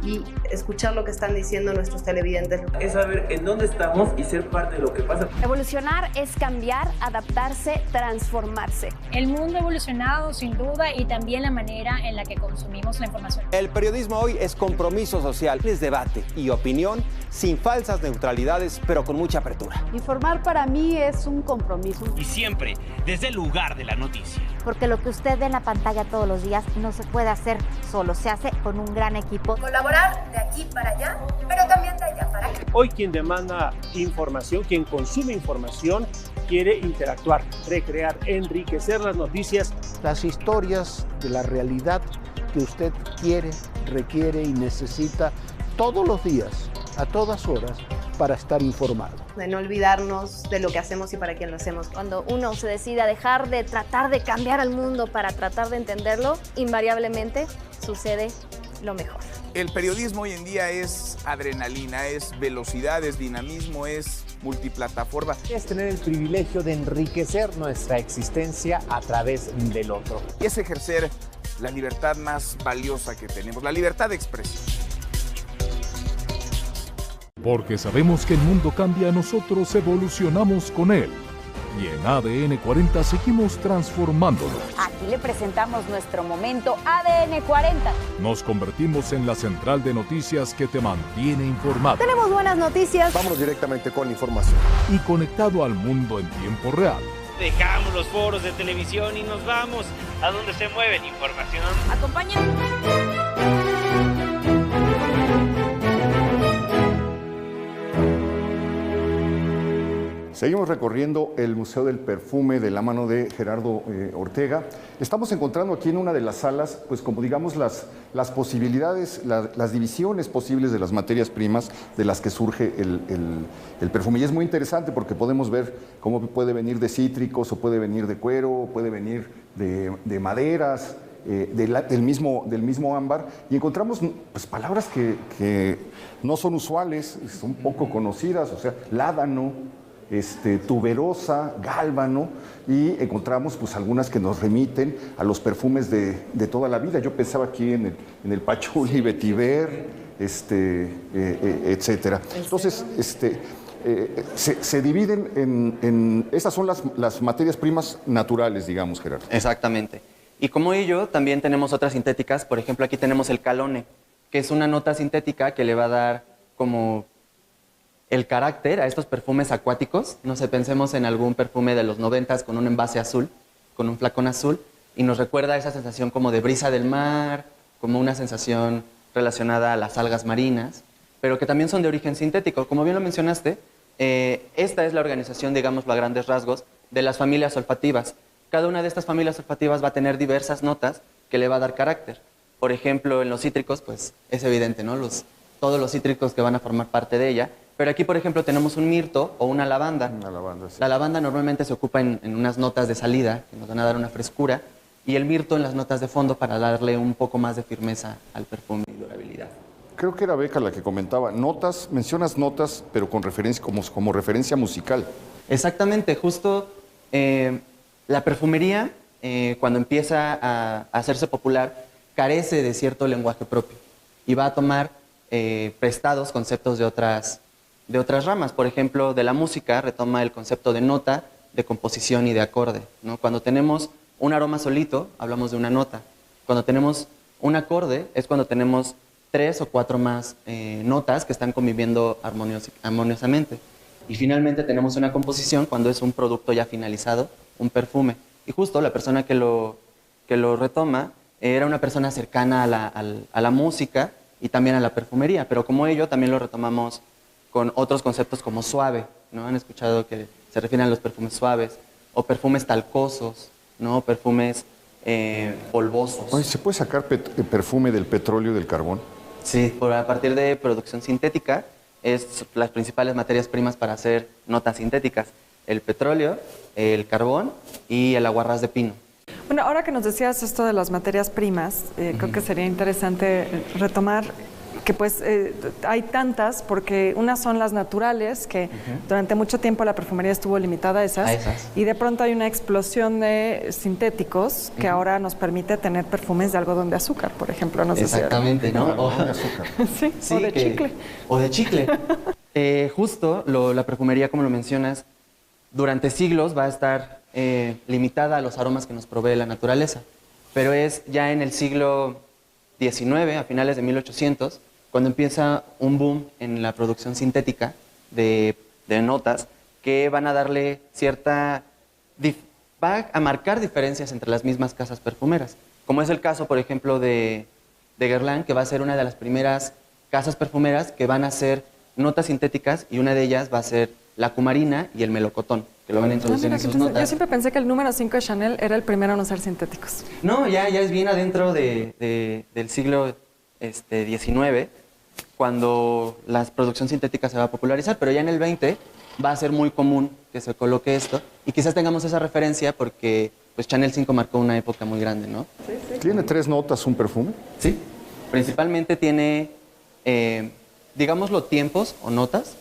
y escuchar lo que están diciendo nuestros televidentes. Es saber en dónde estamos y ser parte de lo que pasa. Evolucionar es cambiar, adaptarse, transformarse. El mundo ha evolucionado sin duda y también la manera en la que consumimos la información. El periodismo hoy es compromiso social, es debate y opinión sin falsas neutralidades, pero con mucha apertura. Informar para mí es un compromiso. Y siempre desde el lugar de la noticia. Porque lo que usted ve en la pantalla todos los días no se puede hacer solo, se hace con un gran equipo. Colaborar de aquí para allá, pero también de allá para acá. Hoy quien demanda información, quien consume información, quiere interactuar, recrear, enriquecer las noticias. Las historias de la realidad que usted quiere, requiere y necesita todos los días, a todas horas, para estar informado. De no olvidarnos de lo que hacemos y para quién lo hacemos. Cuando uno se decide a dejar de tratar de cambiar al mundo para tratar de entenderlo, invariablemente sucede lo mejor. El periodismo hoy en día es adrenalina, es velocidad, es dinamismo, es multiplataforma. Es tener el privilegio de enriquecer nuestra existencia a través del otro. Y es ejercer la libertad más valiosa que tenemos, la libertad de expresión. Porque sabemos que el mundo cambia, nosotros evolucionamos con él. Y en ADN 40 seguimos transformándolo. Aquí le presentamos nuestro momento ADN 40. Nos convertimos en la central de noticias que te mantiene informado. Tenemos buenas noticias. Vámonos directamente con información. Y conectado al mundo en tiempo real. Dejamos los foros de televisión y nos vamos a donde se mueve la información. Acompáñanos. Seguimos recorriendo el Museo del Perfume de la mano de Gerardo Ortega. Estamos encontrando aquí en una de las salas, pues como digamos, las posibilidades, las divisiones posibles de las materias primas de las que surge el perfume. Y es muy interesante porque podemos ver cómo puede venir de cítricos, o puede venir de cuero, puede venir de maderas, del mismo ámbar, y encontramos pues, palabras que no son usuales, son poco conocidas, o sea, ládano, tuberosa, gálbano, y encontramos pues algunas que nos remiten a los perfumes de toda la vida. Yo pensaba aquí en el Patchouli, Vetiver, etcétera. Entonces, se dividen esas son las materias primas naturales, digamos, Gerardo. Exactamente. Y como ello, también tenemos otras sintéticas. Por ejemplo, aquí tenemos el calone, que es una nota sintética que le va a dar como el carácter a estos perfumes acuáticos. No sé, pensemos en algún perfume de los 90s con un envase azul, con un flacón azul, y nos recuerda esa sensación como de brisa del mar, como una sensación relacionada a las algas marinas, pero que también son de origen sintético. Como bien lo mencionaste, esta es la organización, digámoslo a grandes rasgos, de las familias olfativas. Cada una de estas familias olfativas va a tener diversas notas que le va a dar carácter. Por ejemplo, en los cítricos, pues es evidente, ¿no? Todos los cítricos que van a formar parte de ella. Pero aquí, por ejemplo, tenemos un mirto o una lavanda. Una lavanda, sí. La lavanda normalmente se ocupa en unas notas de salida, que nos van a dar una frescura, y el mirto en las notas de fondo para darle un poco más de firmeza al perfume y durabilidad. Creo que era Beca la que comentaba, notas, mencionas notas, pero con referencia, como referencia musical. Exactamente, justo la perfumería, cuando empieza a hacerse popular, carece de cierto lenguaje propio y va a tomar prestados conceptos de otras ramas. Por ejemplo, de la música retoma el concepto de nota, de composición y de acorde, ¿no? Cuando tenemos un aroma solito, hablamos de una nota. Cuando tenemos un acorde, es cuando tenemos 3 o 4 más notas que están conviviendo armoniosamente. Y finalmente tenemos una composición cuando es un producto ya finalizado, un perfume. Y justo la persona que lo retoma era una persona cercana a la música y también a la perfumería, pero como ello también lo retomamos con otros conceptos como suave, ¿no? Han escuchado que se refieren a los perfumes suaves, o perfumes talcosos, ¿no? Perfumes polvosos. Oye, ¿se puede sacar perfume del petróleo y del carbón? Sí, a partir de producción sintética, es las principales materias primas para hacer notas sintéticas: el petróleo, el carbón y el aguarrás de pino. Bueno, ahora que nos decías esto de las materias primas, creo que sería interesante retomar que pues hay tantas, porque unas son las naturales, que durante mucho tiempo la perfumería estuvo limitada a esas, y de pronto hay una explosión de sintéticos que ahora nos permite tener perfumes de algodón de azúcar, por ejemplo. No sé exactamente, si ¿no? Algodón de azúcar. Sí, o de chicle. O de chicle. Justo la perfumería, como lo mencionas, durante siglos va a estar limitada a los aromas que nos provee la naturaleza, pero es ya en el siglo XIX, a finales de 1800, cuando empieza un boom en la producción sintética de notas que van a darle va a marcar diferencias entre las mismas casas perfumeras, como es el caso, por ejemplo, de Guerlain, que va a ser una de las primeras casas perfumeras que van a hacer notas sintéticas, y una de ellas va a ser la cumarina y el melocotón, que lo van a introducir en sus notas. Yo siempre pensé que el número 5 de Chanel era el primero en usar sintéticos. No, ya es bien adentro del siglo XIX, cuando la producción sintética se va a popularizar, pero ya en el 20 va a ser muy común que se coloque esto, y quizás tengamos esa referencia porque pues Chanel 5 marcó una época muy grande, ¿no? Sí. ¿Tiene 3 notas un perfume? Sí, principalmente tiene, digámoslo, tiempos o notas.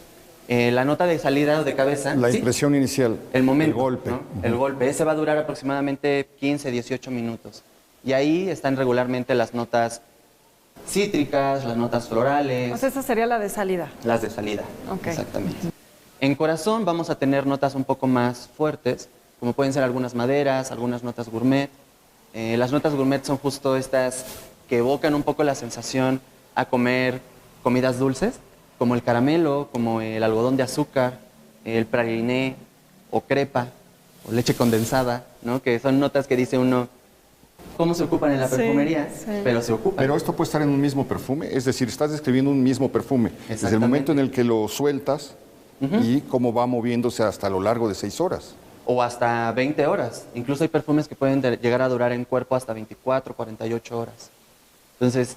La nota de salida o de cabeza. La impresión inicial. El momento. El golpe. ¿No? El golpe. Ese va a durar aproximadamente 15, 18 minutos. Y ahí están regularmente las notas cítricas, las notas florales. O sea, esa sería la de salida. Las de salida. Okay. Exactamente. En corazón vamos a tener notas un poco más fuertes, como pueden ser algunas maderas, algunas notas gourmet. Las notas gourmet son justo estas que evocan un poco la sensación a comer comidas dulces, como el caramelo, como el algodón de azúcar, el praliné o crepa o leche condensada, ¿no? Que son notas que dice uno, ¿cómo se ocupan en la perfumería? Sí. Pero se ocupan. Pero esto puede estar en un mismo perfume, es decir, estás describiendo un mismo perfume. Desde el momento en el que lo sueltas y cómo va moviéndose hasta lo largo de 6 horas. O hasta 20 horas. Incluso hay perfumes que pueden llegar a durar en cuerpo hasta 24, 48 horas. Entonces,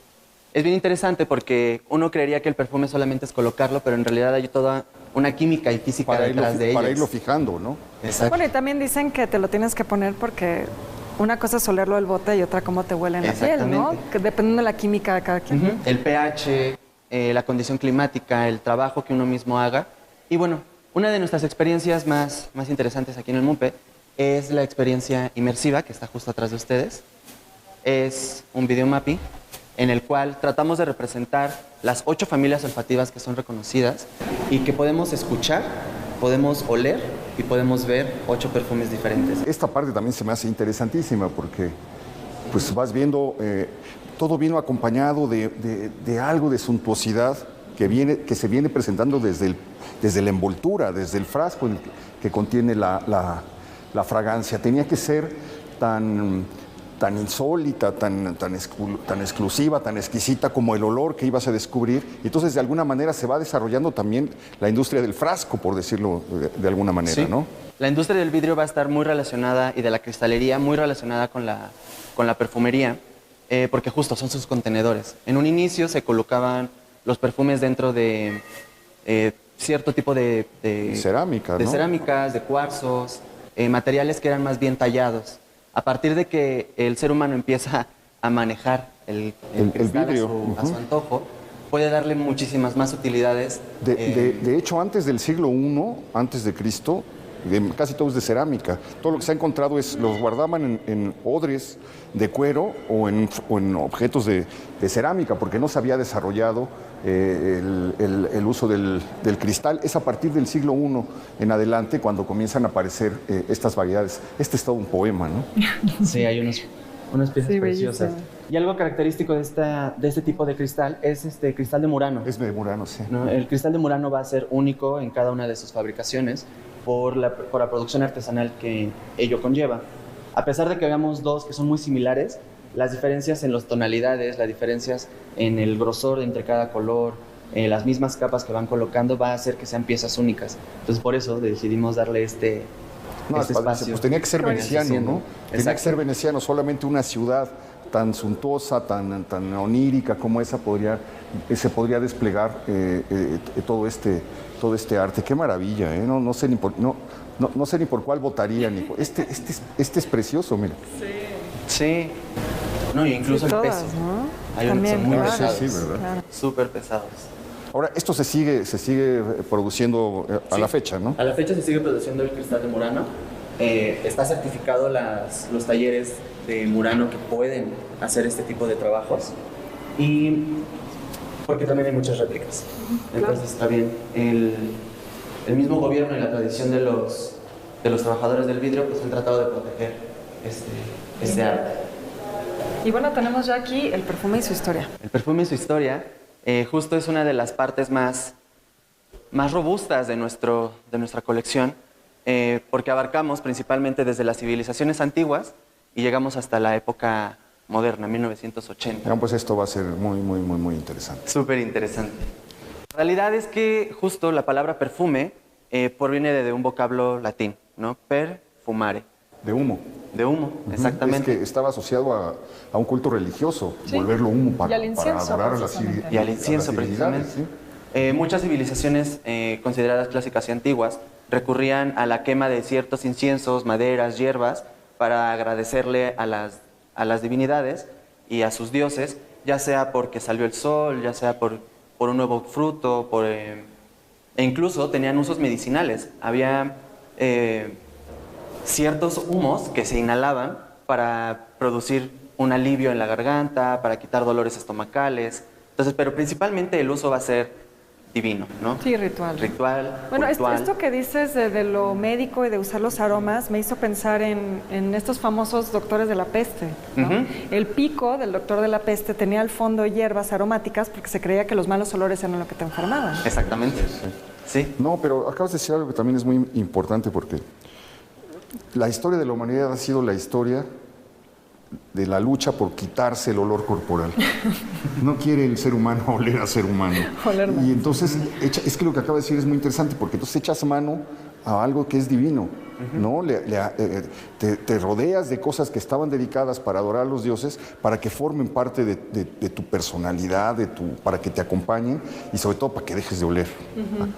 es bien interesante porque uno creería que el perfume solamente es colocarlo, pero en realidad hay toda una química y física detrás de ellos. Para irlo fijando, ¿no? Exacto. Bueno, y también dicen que te lo tienes que poner porque una cosa es olerlo del bote y otra cómo te huele en la piel, ¿no? Que dependiendo de la química de cada quien. El pH, la condición climática, el trabajo que uno mismo haga. Y bueno, una de nuestras experiencias más interesantes aquí en el MUMPE es la experiencia inmersiva, que está justo atrás de ustedes. Es un videomapping en el cual tratamos de representar las 8 familias olfativas que son reconocidas y que podemos escuchar, podemos oler y podemos ver 8 perfumes diferentes. Esta parte también se me hace interesantísima porque pues vas viendo, todo vino acompañado de algo de suntuosidad que se viene presentando desde la envoltura, desde el frasco que contiene la fragancia. Tenía que ser tan insólita, tan exclusiva, tan exquisita como el olor que ibas a descubrir. Y entonces, de alguna manera, se va desarrollando también la industria del frasco, por decirlo de alguna manera, Sí. ¿no? La industria del vidrio va a estar muy relacionada, y de la cristalería, muy relacionada con la perfumería, porque justo son sus contenedores. En un inicio se colocaban los perfumes dentro de cierto tipo de cerámica, de ¿no? cerámicas, de cuarzos, materiales que eran más bien tallados. A partir de que el ser humano empieza a manejar el cristal vidrio a su antojo, puede darle muchísimas más utilidades. De hecho, antes del siglo I, antes de Cristo, casi todo es de cerámica. Todo lo que se ha encontrado los guardaban en odres de cuero o en objetos de cerámica, porque no se había desarrollado el uso del cristal. Es a partir del siglo I en adelante cuando comienzan a aparecer estas variedades. Este es todo un poema, ¿no? Sí, hay unas piezas preciosas. Y algo característico de este tipo de cristal es este cristal de Murano. Es de Murano, sí. ¿No? El cristal de Murano va a ser único en cada una de sus fabricaciones por la producción artesanal que ello conlleva. A pesar de que veamos dos que son muy similares, las diferencias en las tonalidades, las diferencias en el grosor entre cada color, las mismas capas que van colocando, va a hacer que sean piezas únicas. Entonces, por eso decidimos darle este espacio. Pues tenía que ser veneciano, ¿no? Tenía que ser veneciano. Solamente una ciudad tan suntuosa, tan onírica como esa se podría desplegar todo este arte. Qué maravilla, ¿eh? No sé ni por cuál votaría. Este es precioso, mira. Sí. No, y incluso el peso. ¿no? Hay unos que son muy pesados. Sí, ¿verdad? Claro. Súper pesados. Ahora, esto se sigue produciendo a la fecha, ¿no? A la fecha se sigue produciendo el cristal de Murano. Está certificado los talleres de Murano que pueden hacer este tipo de trabajos. Y porque también hay muchas réplicas. Entonces está bien. El mismo gobierno y la tradición de los trabajadores del vidrio pues han tratado de proteger este arte. Y bueno, tenemos ya aquí el perfume y su historia. El perfume y su historia justo es una de las partes más robustas de nuestra colección, porque abarcamos principalmente desde las civilizaciones antiguas y llegamos hasta la época moderna, 1980. Pues esto va a ser muy, muy, muy, muy interesante. Súper interesante. La realidad es que justo la palabra perfume proviene de un vocablo latín, ¿no? Perfumare. De humo. De humo, exactamente. Es que estaba asociado a un culto religioso, volverlo humo para adorar a las divinidades. Y al incienso, precisamente. ¿Sí? Muchas civilizaciones consideradas clásicas y antiguas recurrían a la quema de ciertos inciensos, maderas, hierbas, para agradecerle a las divinidades y a sus dioses, ya sea porque salió el sol, ya sea por un nuevo fruto, e incluso tenían usos medicinales. Había ciertos humos que se inhalaban para producir un alivio en la garganta, para quitar dolores estomacales. Entonces, pero principalmente el uso va a ser divino, ¿no? Sí, ritual. Bueno, esto que dices de lo médico y de usar los aromas me hizo pensar en estos famosos doctores de la peste, ¿no? El pico del doctor de la peste tenía al fondo hierbas aromáticas porque se creía que los malos olores eran lo que te enfermaban. Exactamente. Sí. No, pero acabas de decir algo que también es muy importante porque la historia de la humanidad ha sido la historia de la lucha por quitarse el olor corporal. No quiere el ser humano oler a ser humano. Y entonces, es que lo que acaba de decir es muy interesante, porque entonces echas mano a algo que es divino, ¿no? Te rodeas de cosas que estaban dedicadas para adorar a los dioses, para que formen parte de tu personalidad, para que te acompañen y sobre todo para que dejes de oler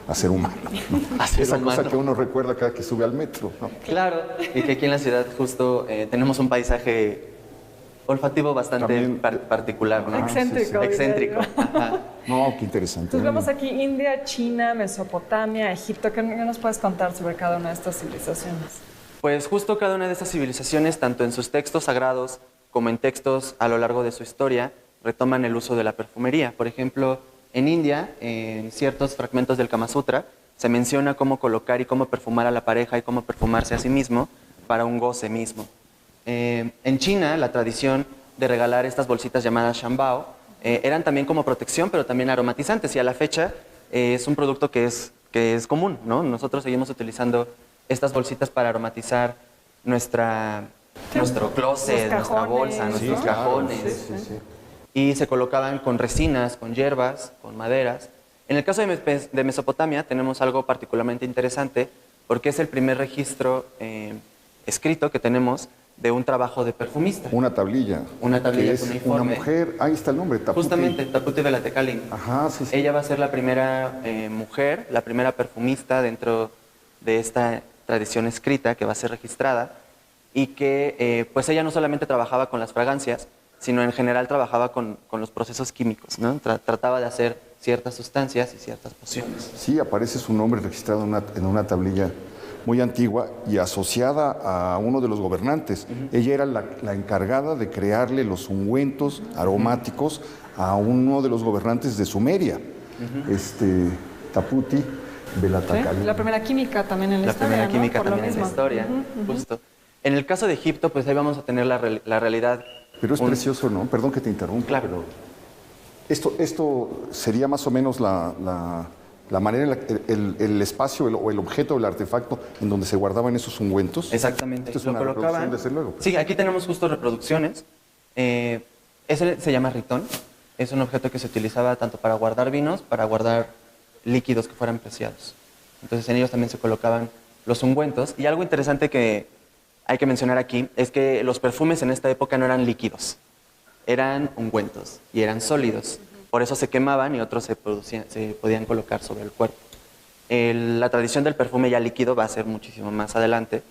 a ser humano, ¿no? Esa cosa que uno recuerda cada que sube al metro, ¿no? Claro, y que aquí en la ciudad justo tenemos un paisaje olfativo bastante particular, ¿no? Excéntrico. Excéntrico. Ajá. No, qué interesante. Entonces vemos aquí India, China, Mesopotamia, Egipto. ¿Qué nos puedes contar sobre cada una de estas civilizaciones? Pues justo cada una de estas civilizaciones, tanto en sus textos sagrados como en textos a lo largo de su historia, retoman el uso de la perfumería. Por ejemplo, en India, en ciertos fragmentos del Kama Sutra, se menciona cómo colocar y cómo perfumar a la pareja y cómo perfumarse a sí mismo para un goce mismo. En China, la tradición de regalar estas bolsitas llamadas shambao eran también como protección, pero también aromatizantes, y a la fecha es un producto que es común, ¿no? Nosotros seguimos utilizando estas bolsitas para aromatizar nuestro closet, nuestra bolsa, nuestros cajones. Y se colocaban con resinas, con hierbas, con maderas. En el caso de Mesopotamia tenemos algo particularmente interesante porque es el primer registro escrito que tenemos de un trabajo de perfumista. Una tablilla. Una tablilla con uniforme. Una mujer, ahí está el nombre, Taputi. Justamente, Taputi Velatekalin. Ajá, sí. Ella va a ser la primera mujer, la primera perfumista dentro de esta tradición escrita que va a ser registrada y que pues ella no solamente trabajaba con las fragancias, sino en general trabajaba con los procesos químicos, ¿no? Trataba de hacer ciertas sustancias y ciertas pociones. Sí, aparece su nombre registrado en una tablilla muy antigua y asociada a uno de los gobernantes. Ella era la encargada de crearle los ungüentos aromáticos a uno de los gobernantes de Sumeria, Taputi Velatekalin. La primera química también en la historia. La primera química también en la mismo. historia, justo. En el caso de Egipto, pues ahí vamos a tener la realidad. Pero es precioso, ¿no? Perdón que te interrumpa. Claro. Pero esto sería más o menos la manera, el espacio o el objeto, el artefacto en donde se guardaban esos ungüentos. Exactamente. Esto es una reproducción, desde luego. Sí, aquí tenemos justo reproducciones. Ese se llama ritón. Es un objeto que se utilizaba tanto para guardar vinos, para guardar líquidos que fueran preciados. Entonces en ellos también se colocaban los ungüentos. Y algo interesante que hay que mencionar aquí es que los perfumes en esta época no eran líquidos, eran ungüentos y eran sólidos. Por eso se quemaban y otros se podían colocar sobre el cuerpo. La tradición del perfume ya líquido va a ser muchísimo más adelante,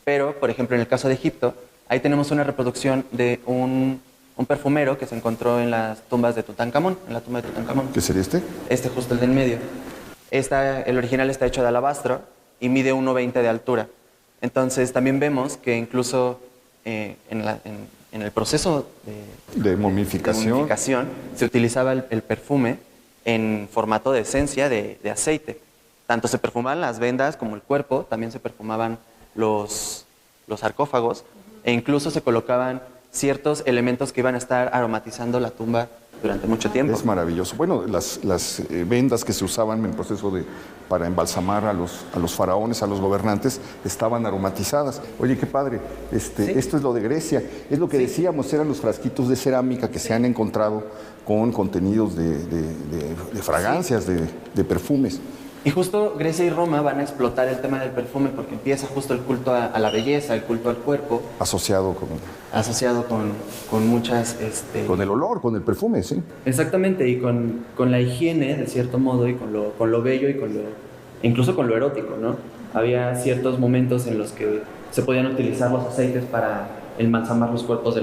pero por ejemplo en el caso de Egipto, ahí tenemos una reproducción de un perfumero que se encontró en las tumbas de Tutankamón, en la tumba de Tutankamón. ¿Qué sería este? Este justo el del medio. El original está hecho de alabastro y mide 1,20 de altura. Entonces también vemos que incluso en el proceso de momificación se utilizaba el perfume en formato de esencia de aceite. Tanto se perfumaban las vendas como el cuerpo, también se perfumaban los sarcófagos e incluso se colocaban ciertos elementos que iban a estar aromatizando la tumba durante mucho tiempo. Es maravilloso. Bueno, las vendas que se usaban en el proceso para embalsamar a los faraones, a los gobernantes, estaban aromatizadas. Oye, qué padre. ¿Sí? Esto es lo de Grecia. Es lo que decíamos, eran los frasquitos de cerámica que se han encontrado con contenidos de fragancias, de perfumes. Y justo Grecia y Roma van a explotar el tema del perfume porque empieza justo el culto a la belleza, el culto al cuerpo. Asociado con muchas... Con el olor, con el perfume, sí. Exactamente, y con la higiene, de cierto modo, y con lo bello y incluso con lo erótico, ¿no? Había ciertos momentos en los que se podían utilizar los aceites para embalsamar los cuerpos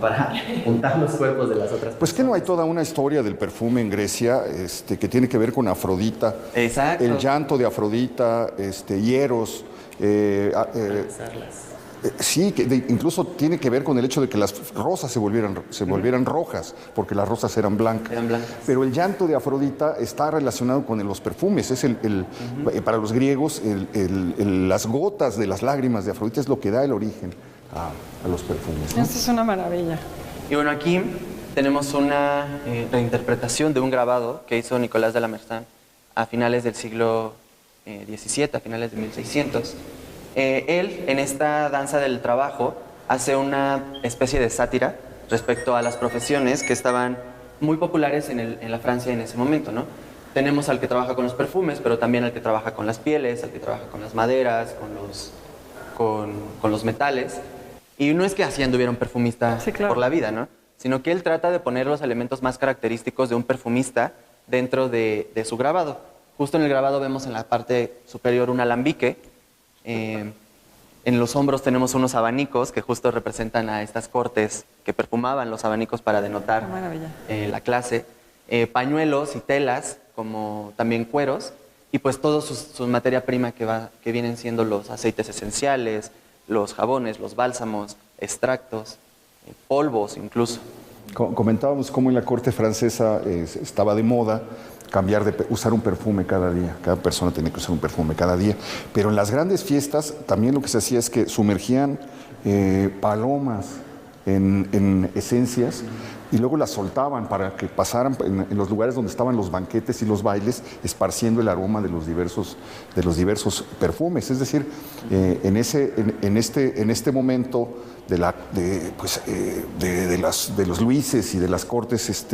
para untar los cuerpos de las otras personas. Pues que no hay toda una historia del perfume en Grecia que tiene que ver con Afrodita. Exacto. El llanto de Afrodita, Hieros. Sí, que incluso tiene que ver con el hecho de que las rosas se volvieran rojas, porque las rosas eran blancas. Pero el llanto de Afrodita está relacionado con los perfumes. Es para los griegos, las gotas de las lágrimas de Afrodita es lo que da el origen a los perfumes, ¿no? Esto es una maravilla. Y bueno, aquí tenemos una reinterpretación de un grabado que hizo Nicolás de la Mersenne a finales del siglo XVII, a finales de 1600. Él, en esta danza del trabajo, hace una especie de sátira respecto a las profesiones que estaban muy populares en la Francia en ese momento, ¿no? Tenemos al que trabaja con los perfumes, pero también al que trabaja con las pieles, al que trabaja con las maderas, con los metales. Y no es que así anduviera un perfumista por la vida, ¿no? Sino que él trata de poner los elementos más característicos de un perfumista dentro de su grabado. Justo en el grabado vemos en la parte superior un alambique. En los hombros tenemos unos abanicos que justo representan a estas cortes que perfumaban los abanicos para denotar la clase. Pañuelos y telas, como también cueros. Y pues toda su materia prima que vienen siendo los aceites esenciales, los jabones, los bálsamos, extractos, polvos incluso. Comentábamos cómo en la corte francesa estaba de moda usar un perfume cada día. Cada persona tenía que usar un perfume cada día. Pero en las grandes fiestas también lo que se hacía es que sumergían palomas en esencias y luego las soltaban para que pasaran en los lugares donde estaban los banquetes y los bailes, esparciendo el aroma de los diversos perfumes. Es decir, en este momento de los Luises y de las cortes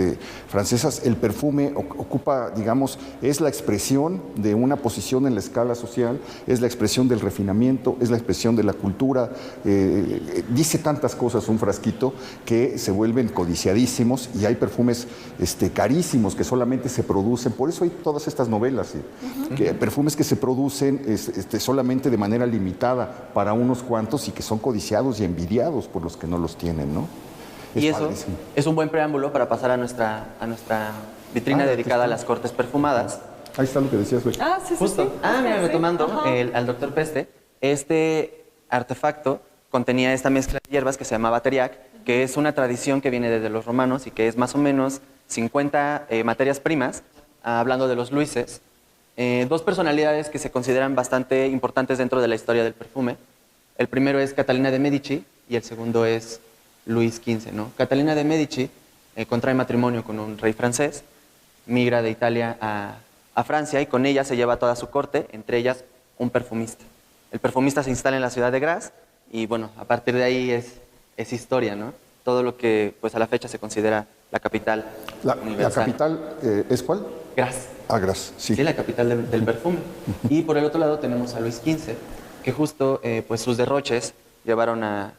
francesas, el perfume ocupa, digamos, es la expresión de una posición en la escala social, es la expresión del refinamiento, es la expresión de la cultura, dice tantas cosas un frasquito que se vuelven codiciadísimos, y hay perfumes carísimos que solamente se producen, por eso hay todas estas novelas, que perfumes que se producen solamente de manera limitada para unos cuantos y que son codiciados y envidiados por los que no los tienen, ¿no? Y eso es un buen preámbulo para pasar a nuestra vitrina dedicada a las cortes perfumadas. Ahí está lo que decías, güey. Sí, justo. Mira, retomando al doctor Peste, este artefacto contenía esta mezcla de hierbas que se llamaba teriac, que es una tradición que viene desde los romanos y que es más o menos 50 materias primas, hablando de los Luises. Dos personalidades que se consideran bastante importantes dentro de la historia del perfume. El primero es Catalina de Medici y el segundo es Luis XV, ¿no? Catalina de Medici contrae matrimonio con un rey francés, migra de Italia a Francia y con ella se lleva toda su corte, entre ellas un perfumista. El perfumista se instala en la ciudad de Grasse y bueno, a partir de ahí es historia, ¿no? Todo lo que pues a la fecha se considera la capital universal. ¿La capital es cuál? Grasse. Grasse, sí. Sí, la capital del perfume. Y por el otro lado tenemos a Luis XV, que justo pues sus derroches llevaron a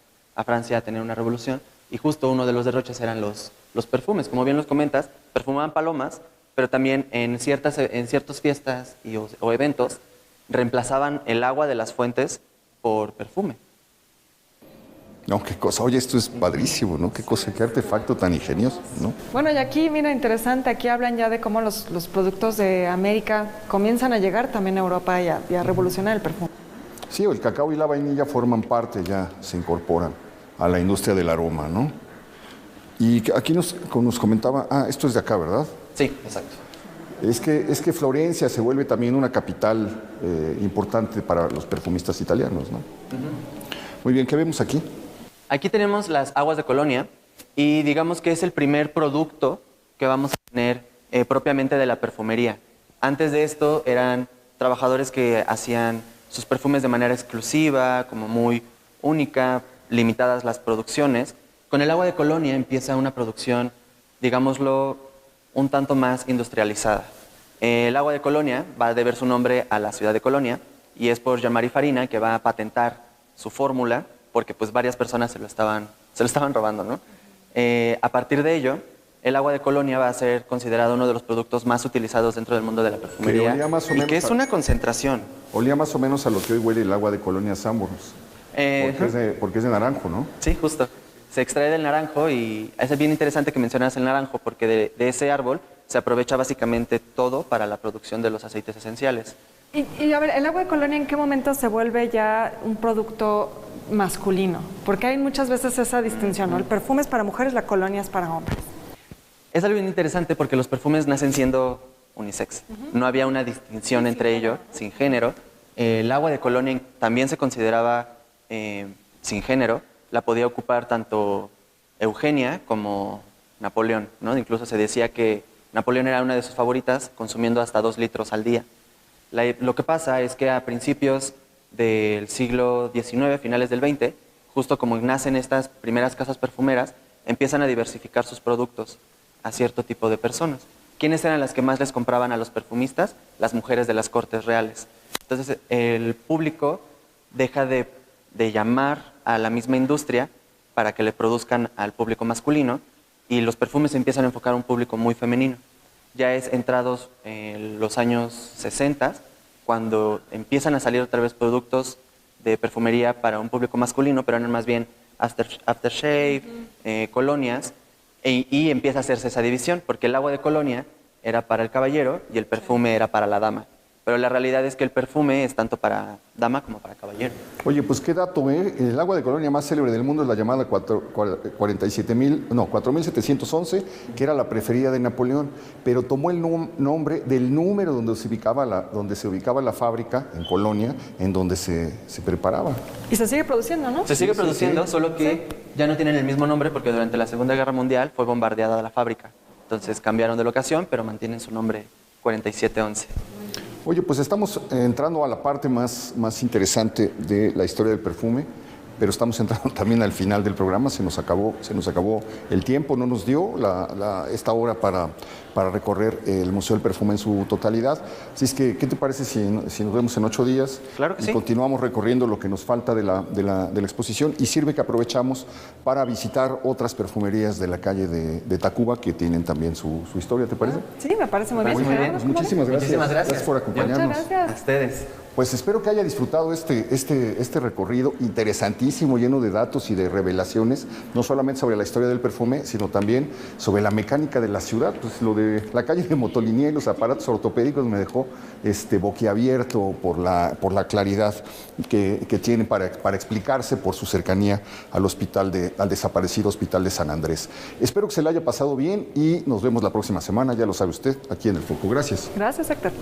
Francia a tener una revolución, y justo uno de los derroches eran los perfumes. Como bien los comentas, perfumaban palomas, pero también en ciertas fiestas o eventos reemplazaban el agua de las fuentes por perfume. No, qué cosa. Oye, esto es padrísimo, ¿no? Qué cosa, qué artefacto tan ingenioso, ¿no? Bueno, y aquí, mira, interesante, aquí hablan ya de cómo los productos de América comienzan a llegar también a Europa y a revolucionar el perfume. Sí, el cacao y la vainilla forman parte, ya se incorporan a la industria del aroma, ¿no? Y aquí nos comentaba, esto es de acá, ¿verdad? Sí, exacto. Es que Florencia se vuelve también una capital importante para los perfumistas italianos, ¿no? Muy bien, ¿qué vemos aquí? Aquí tenemos las aguas de Colonia y digamos que es el primer producto que vamos a tener propiamente de la perfumería. Antes de esto eran trabajadores que hacían sus perfumes de manera exclusiva, como muy única, limitadas las producciones. Con el agua de Colonia empieza una producción, digámoslo, un tanto más industrializada. El agua de Colonia va a deber su nombre a la ciudad de Colonia y es por Jean-Marie Farina que va a patentar su fórmula porque pues varias personas se lo estaban robando, ¿no? A partir de ello, el agua de Colonia va a ser considerado uno de los productos más utilizados dentro del mundo de la perfumería y que es una concentración. Olía más o menos a lo que hoy huele el agua de Colonia Sanborns, porque es de naranjo, ¿no? Sí, justo. Se extrae del naranjo y es bien interesante que mencionas el naranjo porque de ese árbol se aprovecha básicamente todo para la producción de los aceites esenciales. Y a ver, ¿el agua de Colonia en qué momento se vuelve ya un producto masculino? Porque hay muchas veces esa distinción, ¿no? El perfume es para mujeres, la colonia es para hombres. Es algo bien interesante porque los perfumes nacen siendo unisex. No había una distinción entre ellos, sin género. El agua de Colonia también se consideraba sin género. La podía ocupar tanto Eugenia como Napoleón, ¿no? Incluso se decía que Napoleón era una de sus favoritas, consumiendo hasta 2 litros al día. Lo que pasa es que a principios del siglo XIX, finales del XX, justo como nacen estas primeras casas perfumeras, empiezan a diversificar sus productos a cierto tipo de personas. ¿Quiénes eran las que más les compraban a los perfumistas? Las mujeres de las cortes reales. Entonces el público deja de llamar a la misma industria para que le produzcan al público masculino y los perfumes se empiezan a enfocar a un público muy femenino. Ya es entrados en los años 60 cuando empiezan a salir otra vez productos de perfumería para un público masculino, pero eran más bien aftershave, colonias, y empieza a hacerse esa división, porque el agua de Colonia era para el caballero y el perfume era para la dama. pero la realidad es que el perfume es tanto para dama como para caballero. Oye, pues qué dato, ¿eh? El agua de colonia más célebre del mundo es la llamada 4711, que era la preferida de Napoleón, pero tomó el nombre del número donde se ubicaba la fábrica en Colonia, en donde se preparaba. Y se sigue produciendo, ¿no? Se sigue produciendo, solo que ya no tienen el mismo nombre porque durante la Segunda Guerra Mundial fue bombardeada la fábrica. Entonces cambiaron de locación, pero mantienen su nombre 4711. Oye, pues estamos entrando a la parte más interesante de la historia del perfume, pero estamos entrando también al final del programa. Se nos acabó el tiempo, no nos dio esta hora para recorrer el Museo del Perfume en su totalidad. Así es que, ¿qué te parece si nos vemos en 8 días? Claro que sí. Continuamos recorriendo lo que nos falta de la exposición, y sirve que aprovechamos para visitar otras perfumerías de la calle de Tacuba que tienen también su historia, ¿te parece? Sí, me parece muy bien. Pues muchísimas gracias. Muchísimas gracias. Gracias por acompañarnos. Muchas gracias. A ustedes. Pues espero que haya disfrutado este recorrido interesantísimo, lleno de datos y de revelaciones, no solamente sobre la historia del perfume, sino también sobre la mecánica de la ciudad. Pues lo de la calle de Motolinía y los aparatos ortopédicos me dejó boquiabierto por la claridad que tiene para explicarse por su cercanía al desaparecido Hospital de San Andrés. Espero que se le haya pasado bien y nos vemos la próxima semana, ya lo sabe usted, aquí en El Foco. Gracias. Gracias, Héctor.